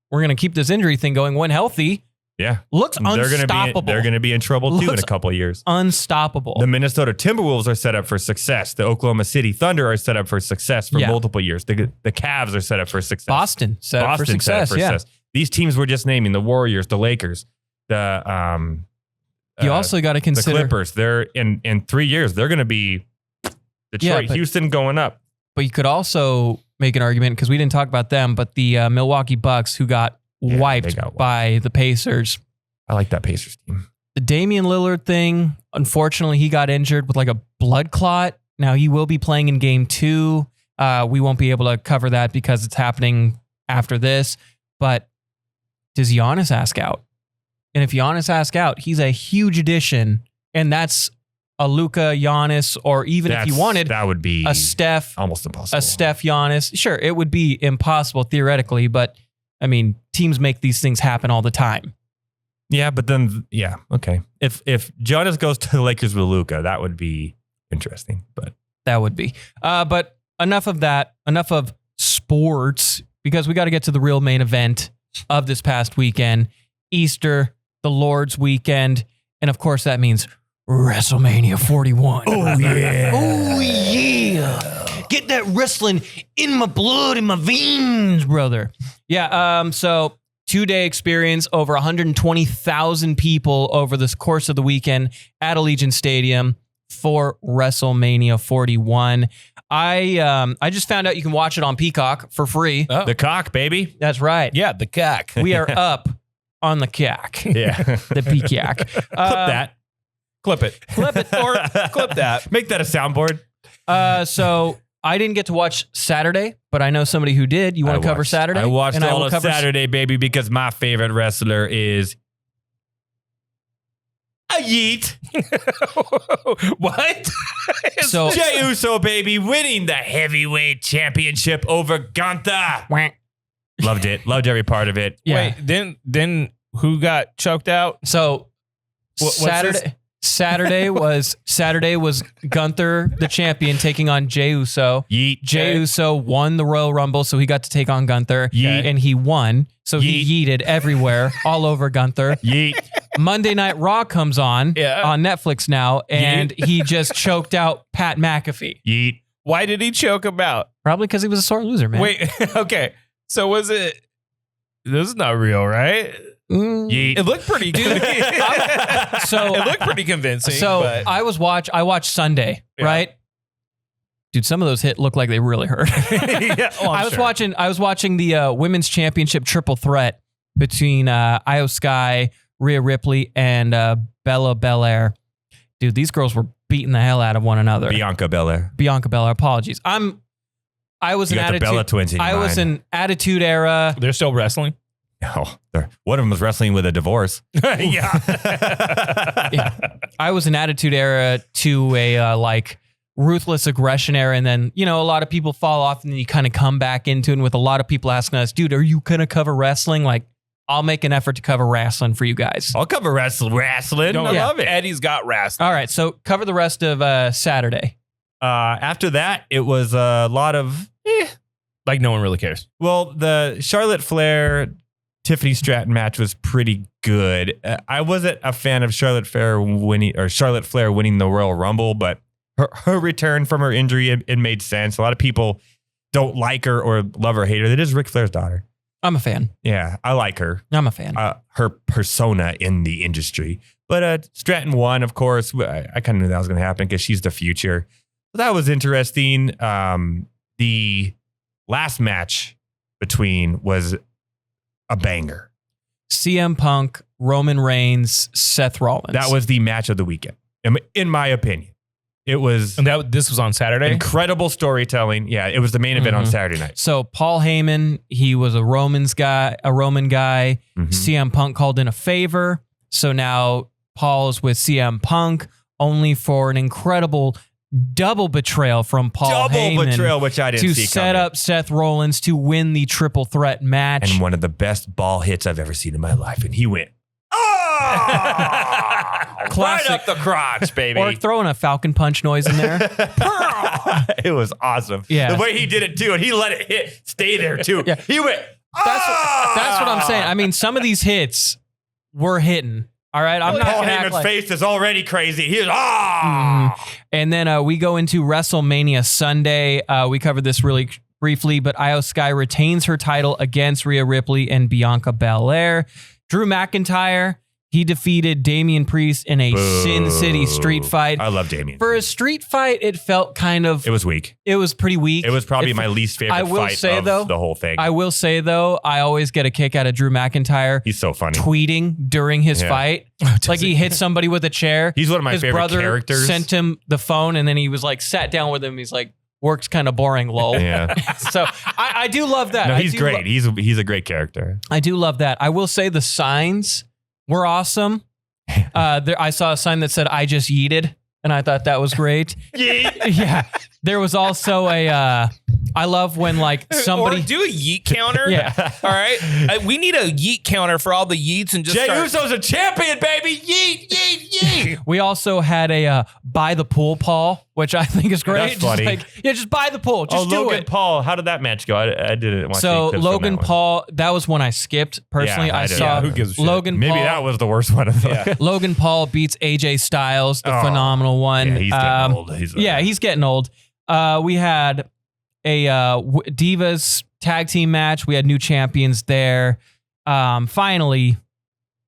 [SPEAKER 2] we're going to keep this injury thing going when healthy.
[SPEAKER 3] Yeah.
[SPEAKER 2] Looks unstoppable.
[SPEAKER 3] They're going to be in trouble too in a couple of years.
[SPEAKER 2] Unstoppable.
[SPEAKER 3] The Minnesota Timberwolves are set up for success. The Oklahoma City Thunder are set up for success for multiple years. The Cavs are set up for success.
[SPEAKER 2] Boston set up for success.
[SPEAKER 3] These teams we're just naming, the Warriors, the Lakers, the
[SPEAKER 2] you also got to consider
[SPEAKER 3] the Clippers. They're in 3 years, they're going to be Detroit, Houston going up.
[SPEAKER 2] But you could also make an argument, because we didn't talk about them, but the Milwaukee Bucks, who got wiped by the Pacers.
[SPEAKER 3] I like that Pacers team.
[SPEAKER 2] The Damian Lillard thing, unfortunately, he got injured with like a blood clot. Now he will be playing in game 2. We won't be able to cover that because it's happening after this. But does Giannis ask out? And if Giannis asks out, he's a huge addition. And that's a Luka, Giannis, or even if you wanted,
[SPEAKER 3] that would be
[SPEAKER 2] a Steph,
[SPEAKER 3] almost impossible.
[SPEAKER 2] A Steph, Giannis. Sure, it would be impossible theoretically, but I mean, teams make these things happen all the time.
[SPEAKER 3] Yeah, but then, okay. If Giannis goes to the Lakers with Luka, that would be interesting. But
[SPEAKER 2] that would be. But enough of that. Enough of sports, because we got to get to the real main event of this past weekend, Easter, the Lord's weekend, and of course that means WrestleMania 41.
[SPEAKER 3] Oh yeah!
[SPEAKER 2] Oh yeah! Get that wrestling in my blood, in my veins, brother. Yeah. So 2-day experience, over 120,000 people over the course of the weekend at Allegiant Stadium for WrestleMania 41. I just found out you can watch it on Peacock for free.
[SPEAKER 3] Oh. The cock, baby.
[SPEAKER 2] That's right.
[SPEAKER 1] Yeah, the cock.
[SPEAKER 2] We are up on the cack.
[SPEAKER 3] Yeah.
[SPEAKER 2] The Peacock.
[SPEAKER 3] Clip that.
[SPEAKER 1] Clip it.
[SPEAKER 2] Clip it.
[SPEAKER 1] Or clip that.
[SPEAKER 3] Make that a soundboard.
[SPEAKER 2] So I didn't get to watch Saturday, but I know somebody who did. You want to cover Saturday?
[SPEAKER 3] I watched all of Saturday, baby, because my favorite wrestler is a Yeet.
[SPEAKER 1] What?
[SPEAKER 2] So
[SPEAKER 3] Jey Uso, baby, winning the heavyweight championship over Gunther. Loved it. Loved every part of it.
[SPEAKER 2] Yeah.
[SPEAKER 1] Wait, then who got choked out?
[SPEAKER 2] So Saturday was Gunther, the champion, taking on Jey Uso.
[SPEAKER 3] Yeet.
[SPEAKER 2] Jey Uso won the Royal Rumble, so he got to take on Gunther.
[SPEAKER 3] Yeet.
[SPEAKER 2] And he won. So he yeeted everywhere, all over Gunther.
[SPEAKER 3] Yeet.
[SPEAKER 2] Monday Night Raw comes on Netflix now, and he just choked out Pat McAfee.
[SPEAKER 3] Yeet.
[SPEAKER 1] Why did he choke him out?
[SPEAKER 2] Probably because he was a sore loser, man.
[SPEAKER 1] Wait, okay. So was it... This is not real, right?
[SPEAKER 3] Yeet.
[SPEAKER 1] It looked pretty good.
[SPEAKER 2] So
[SPEAKER 1] it looked pretty convincing.
[SPEAKER 2] So
[SPEAKER 1] but.
[SPEAKER 2] I watched Sunday, right? Dude, some of those hit look like they really hurt. I was watching the women's championship triple threat between Io Sky, Rhea Ripley, and Bella Belair. Dude, these girls were beating the hell out of one another.
[SPEAKER 3] Bianca Belair.
[SPEAKER 2] Apologies. I was
[SPEAKER 3] you
[SPEAKER 2] an
[SPEAKER 3] got the Bella twins in your mind.
[SPEAKER 2] was an Attitude Era.
[SPEAKER 1] They're still wrestling?
[SPEAKER 3] Oh, one of them was wrestling with a divorce.
[SPEAKER 1] Yeah.
[SPEAKER 2] I was an Attitude Era to a ruthless aggression era, and then a lot of people fall off, and then you kind of come back into it. And with a lot of people asking us, dude, are you gonna cover wrestling? Like, I'll make an effort to cover wrestling for you guys.
[SPEAKER 3] I'll cover wrestling.
[SPEAKER 1] I love it. Eddie's got wrestling.
[SPEAKER 2] All right, so cover the rest of Saturday.
[SPEAKER 3] After that, it was a lot of
[SPEAKER 1] like no one really cares.
[SPEAKER 3] Well, the Charlotte Flair Tiffany Stratton match was pretty good. I wasn't a fan of Charlotte Flair winning the Royal Rumble, but her return from her injury, it made sense. A lot of people don't like her or love her or hate her. That is Ric Flair's daughter.
[SPEAKER 2] I'm a fan.
[SPEAKER 3] Yeah, I like her.
[SPEAKER 2] I'm a fan.
[SPEAKER 3] Her persona in the industry. But Stratton won, of course. I kind of knew that was going to happen because she's the future. So that was interesting. The last match between was a banger.
[SPEAKER 2] CM Punk, Roman Reigns, Seth Rollins.
[SPEAKER 3] That was the match of the weekend. in my opinion. It was,
[SPEAKER 1] and this was on Saturday.
[SPEAKER 3] Incredible storytelling. Yeah, it was the main event on Saturday night.
[SPEAKER 2] So Paul Heyman, he was a Roman guy. CM Punk called in a favor. So now Paul's with CM Punk, only for an incredible double betrayal from Paul Heyman,
[SPEAKER 3] which I didn't see
[SPEAKER 2] to set up Seth Rollins to win the triple threat match.
[SPEAKER 3] And one of the best ball hits I've ever seen in my life. And he went, right up the crotch, baby.
[SPEAKER 2] Or throwing a Falcon Punch noise in there.
[SPEAKER 3] It was awesome.
[SPEAKER 2] Yeah.
[SPEAKER 3] The way he did it too, and he let it stay there too.
[SPEAKER 2] Yeah.
[SPEAKER 3] He went,
[SPEAKER 2] that's what I'm saying. I mean, some of these hits were hitting. All right, I'm not
[SPEAKER 3] Paul
[SPEAKER 2] going to act
[SPEAKER 3] Heyman's
[SPEAKER 2] like...
[SPEAKER 3] face is already crazy. He's
[SPEAKER 2] And then we go into WrestleMania Sunday. We covered this really briefly, but Io Sky retains her title against Rhea Ripley and Bianca Belair. Drew McIntyre, he defeated Damian Priest in a Sin City street fight.
[SPEAKER 3] I love Damian.
[SPEAKER 2] For a street fight, it felt kind of...
[SPEAKER 3] It was weak.
[SPEAKER 2] It was pretty weak.
[SPEAKER 3] It was probably my least favorite fight of the whole thing.
[SPEAKER 2] I will say, though, I always get a kick out of Drew McIntyre.
[SPEAKER 3] He's so funny.
[SPEAKER 2] Tweeting during his fight. Like he hit somebody with a chair.
[SPEAKER 3] He's one of my favorite characters.
[SPEAKER 2] His brother sent him the phone, and then he was like, sat down with him. He's like, work's kind of boring, lol.
[SPEAKER 3] Yeah.
[SPEAKER 2] So I do love that.
[SPEAKER 3] No, he's great. He's a great character.
[SPEAKER 2] I do love that. I will say the signs were awesome. I saw a sign that said, I just yeeted. And I thought that was great. Yeah. There was also I love when like somebody...
[SPEAKER 1] Or do a yeet counter.
[SPEAKER 2] Yeah.
[SPEAKER 1] All right. We need a yeet counter for all the yeets and just
[SPEAKER 3] Jey Uso's a champion, baby. Yeet, yeet, yeet.
[SPEAKER 2] We also had a buy the pool Paul, which I think is great.
[SPEAKER 3] That's funny.
[SPEAKER 2] Just buy the pool. Just do
[SPEAKER 3] Logan
[SPEAKER 2] it.
[SPEAKER 3] Paul. How did that match go? I didn't watch
[SPEAKER 2] So
[SPEAKER 3] any clips
[SPEAKER 2] Logan
[SPEAKER 3] from that
[SPEAKER 2] Paul, that was one I skipped. Personally,
[SPEAKER 3] Yeah,
[SPEAKER 2] I
[SPEAKER 3] I did.
[SPEAKER 2] saw
[SPEAKER 3] Yeah,
[SPEAKER 1] who gives a shit?
[SPEAKER 2] Logan
[SPEAKER 3] Maybe
[SPEAKER 2] Paul.
[SPEAKER 3] that was the worst one of them.
[SPEAKER 2] Logan Paul beats AJ Styles, the phenomenal one.
[SPEAKER 3] Yeah, he's getting old.
[SPEAKER 2] He's getting old. We had a Divas tag team match. We had new champions there. Finally,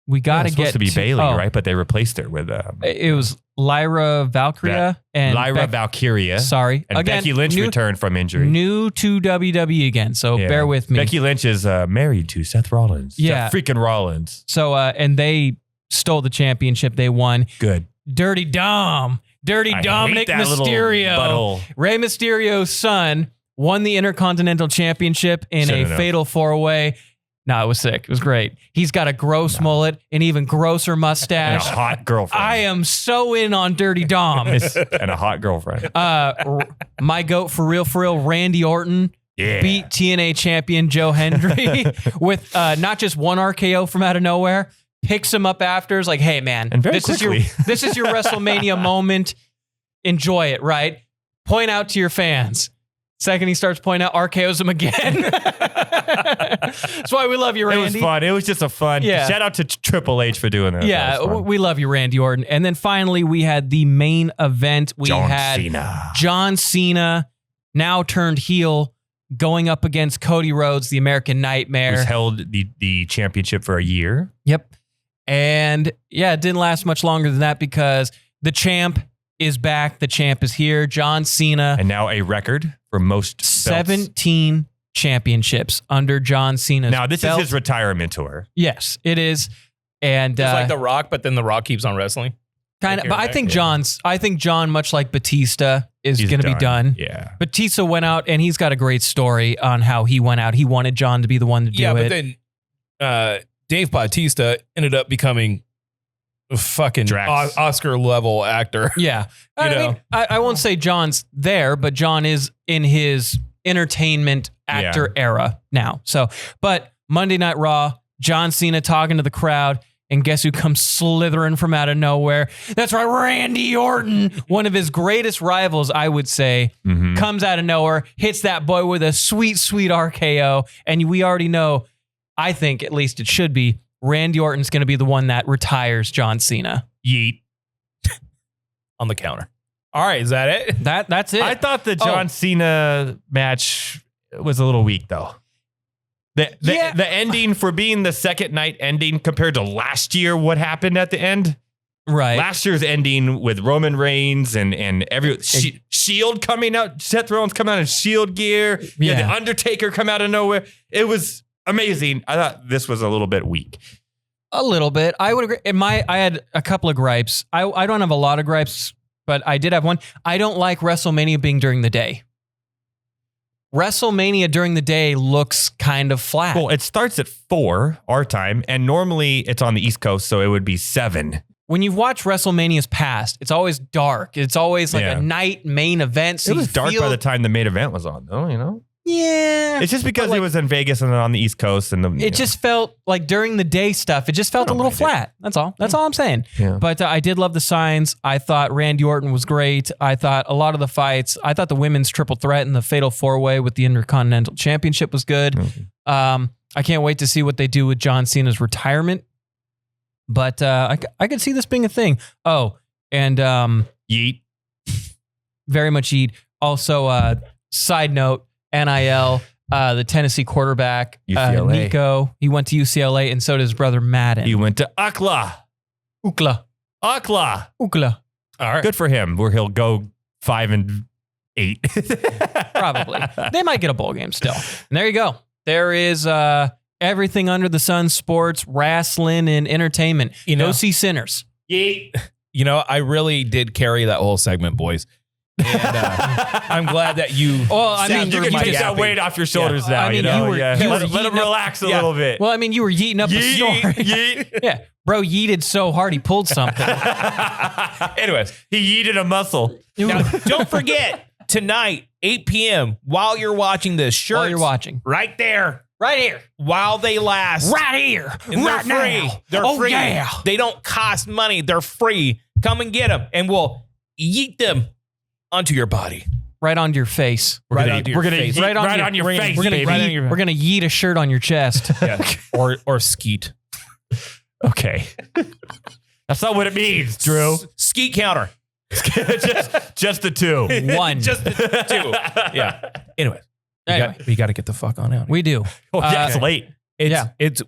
[SPEAKER 2] we got to get
[SPEAKER 3] supposed to be Bailey, right? But they replaced her with
[SPEAKER 2] it was Lyra Valkyria and
[SPEAKER 3] Lyra Valkyria.
[SPEAKER 2] Sorry,
[SPEAKER 3] and
[SPEAKER 2] again,
[SPEAKER 3] Becky Lynch returned from injury.
[SPEAKER 2] New to WWE again, so bear with me.
[SPEAKER 3] Becky Lynch is married to Seth Rollins.
[SPEAKER 2] Yeah,
[SPEAKER 3] Seth freaking Rollins.
[SPEAKER 2] So and they stole the championship. They won.
[SPEAKER 3] Good.
[SPEAKER 2] Dirty Dominic Mysterio. Rey Mysterio's son won the Intercontinental Championship in a fatal 4-way. No, it was sick. It was great. He's got a gross mullet, an even grosser mustache.
[SPEAKER 3] And a hot girlfriend.
[SPEAKER 2] I am so in on Dirty Dom.
[SPEAKER 3] And a hot girlfriend.
[SPEAKER 2] My goat for real, Randy Orton.
[SPEAKER 3] Yeah.
[SPEAKER 2] Beat TNA champion Joe Hendry with not just one RKO from out of nowhere. Picks him up after. Is like, hey man, this is your WrestleMania moment. Enjoy it, right? Point out to your fans. Second, he starts pointing out RKOs him again. That's why we love you, Randy.
[SPEAKER 3] It was fun. It was just a fun.
[SPEAKER 2] Yeah.
[SPEAKER 3] Shout out to Triple H for doing that.
[SPEAKER 2] Yeah, we love you, Randy Orton. And then finally, we had the main event. We had John Cena, now turned heel, going up against Cody Rhodes, the American Nightmare.
[SPEAKER 3] Who's held the championship for a year.
[SPEAKER 2] Yep. And yeah, it didn't last much longer than that because the champ is back. The champ is here. John Cena.
[SPEAKER 3] And now a record for most
[SPEAKER 2] 17 championships under John Cena's
[SPEAKER 3] Now, this
[SPEAKER 2] belt.
[SPEAKER 3] is his retirement tour.
[SPEAKER 2] Yes, it is. And
[SPEAKER 1] it's like The Rock, but then The Rock keeps on wrestling.
[SPEAKER 2] Kind of, but I think John, much like Batista, is going to be done.
[SPEAKER 3] Yeah.
[SPEAKER 2] Batista went out, and he's got a great story on how he went out. He wanted John to be the one to do it.
[SPEAKER 1] Yeah, but then Dave Bautista ended up becoming a fucking Oscar level actor.
[SPEAKER 2] Yeah. I won't say John's there, but John is in his entertainment actor era now. So, but Monday Night Raw, John Cena talking to the crowd, and guess who comes slithering from out of nowhere? That's right, Randy Orton, one of his greatest rivals, I would say, comes out of nowhere, hits that boy with a sweet, sweet RKO, and we already know, I think at least it should be, Randy Orton's going to be the one that retires John Cena.
[SPEAKER 1] Yeet. On the counter. All right, is that it?
[SPEAKER 2] That's it.
[SPEAKER 3] I thought the John Cena match was a little weak, though. The ending, for being the second night ending compared to last year, what happened at the end?
[SPEAKER 2] Right.
[SPEAKER 3] Last year's ending with Roman Reigns and Shield coming out, Seth Rollins coming out in Shield gear. Yeah. The Undertaker come out of nowhere. It was amazing. I thought this was a little bit weak.
[SPEAKER 2] A little bit. I would agree. I had a couple of gripes. I don't have a lot of gripes, but I did have one. I don't like WrestleMania being during the day. WrestleMania during the day looks kind of flat.
[SPEAKER 3] Well, it starts at 4 our time, and normally it's on the East Coast, so it would be 7.
[SPEAKER 2] When you've watched WrestleMania's past, it's always dark. It's always like a night main event. So
[SPEAKER 3] it was dark by the time the main event was on, though, you know?
[SPEAKER 2] Yeah.
[SPEAKER 3] It's just because it was in Vegas and then on the East Coast. And
[SPEAKER 2] it just felt like during the day stuff, it just felt a little flat. That's all. That's all I'm saying.
[SPEAKER 3] Yeah.
[SPEAKER 2] But I did love the signs. I thought Randy Orton was great. I thought a lot of the fights, I thought the women's triple threat and the fatal 4-way with the Intercontinental Championship was good. I can't wait to see what they do with John Cena's retirement. But I could see this being a thing. Oh, and
[SPEAKER 3] Yeet.
[SPEAKER 2] Very much Yeet. Also, side note, NIL, the Tennessee quarterback, Nico, he went to UCLA, and so did his brother Madden.
[SPEAKER 3] He went to Ukla.
[SPEAKER 2] All right.
[SPEAKER 3] Good for him, where he'll go 5-8.
[SPEAKER 2] Probably. They might get a bowl game still. And there you go. There is everything under the sun, sports, wrestling, and entertainment. Go see Sinners.
[SPEAKER 1] You know, I really did carry that whole segment, boys. And I'm glad that you.
[SPEAKER 2] Well, I mean,
[SPEAKER 3] you can take that weight off your shoulders now.
[SPEAKER 2] I mean,
[SPEAKER 3] you know,
[SPEAKER 2] let
[SPEAKER 3] him relax a little bit.
[SPEAKER 2] Well, I mean, you were yeeting up a story.
[SPEAKER 3] Yeet.
[SPEAKER 2] Yeah, bro, yeeted so hard he pulled something.
[SPEAKER 1] Anyways,
[SPEAKER 3] he yeeted a muscle.
[SPEAKER 1] Now, don't forget tonight, 8 p.m. While you're watching this, shirts
[SPEAKER 2] While you're watching,
[SPEAKER 1] right there,
[SPEAKER 2] right here,
[SPEAKER 1] while they last,
[SPEAKER 2] right here,
[SPEAKER 1] and
[SPEAKER 2] right
[SPEAKER 1] they're free.
[SPEAKER 2] now.
[SPEAKER 1] They're free.
[SPEAKER 2] Yeah.
[SPEAKER 1] They don't cost money. They're free. Come and get them, and we'll yeet them onto your body,
[SPEAKER 2] right onto your face.
[SPEAKER 3] We're gonna yeet right on your face.
[SPEAKER 2] We're gonna yeet a shirt on your chest.
[SPEAKER 1] Yeah. or skeet.
[SPEAKER 3] Okay, that's not what it means, Drew.
[SPEAKER 1] Skeet counter.
[SPEAKER 3] just the 2.
[SPEAKER 2] 1.
[SPEAKER 1] Just the 2. Yeah. Anyway. We got to get the fuck on out.
[SPEAKER 2] We do.
[SPEAKER 3] Oh, yeah, it's late.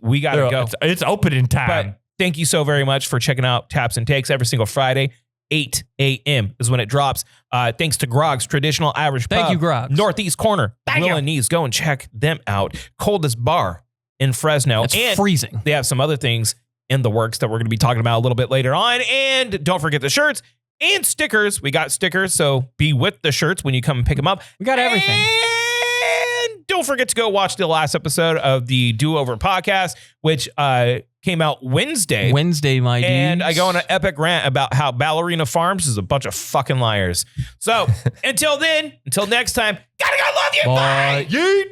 [SPEAKER 1] We got to go.
[SPEAKER 3] It's opening time.
[SPEAKER 1] But thank you so very much for checking out Taps and Takes every single Friday. 8 a.m. is when it drops. Thanks to Groggs Traditional Irish Pub.
[SPEAKER 2] Thank you, Groggs.
[SPEAKER 1] Northeast corner. Will and Knees. Go and check them out. Coldest bar in Fresno.
[SPEAKER 2] It's freezing.
[SPEAKER 1] They have some other things in the works that we're going to be talking about a little bit later on. And don't forget the shirts and stickers. We got stickers, so be with the shirts when you come and pick them up.
[SPEAKER 2] We got everything.
[SPEAKER 1] And don't forget to go watch the last episode of the Do Over podcast, which came out Wednesday.
[SPEAKER 2] My dudes.
[SPEAKER 1] And I go on an epic rant about how Ballerina Farms is a bunch of fucking liars. So until then, until next time, gotta go, love you. Bye.
[SPEAKER 3] Yeet.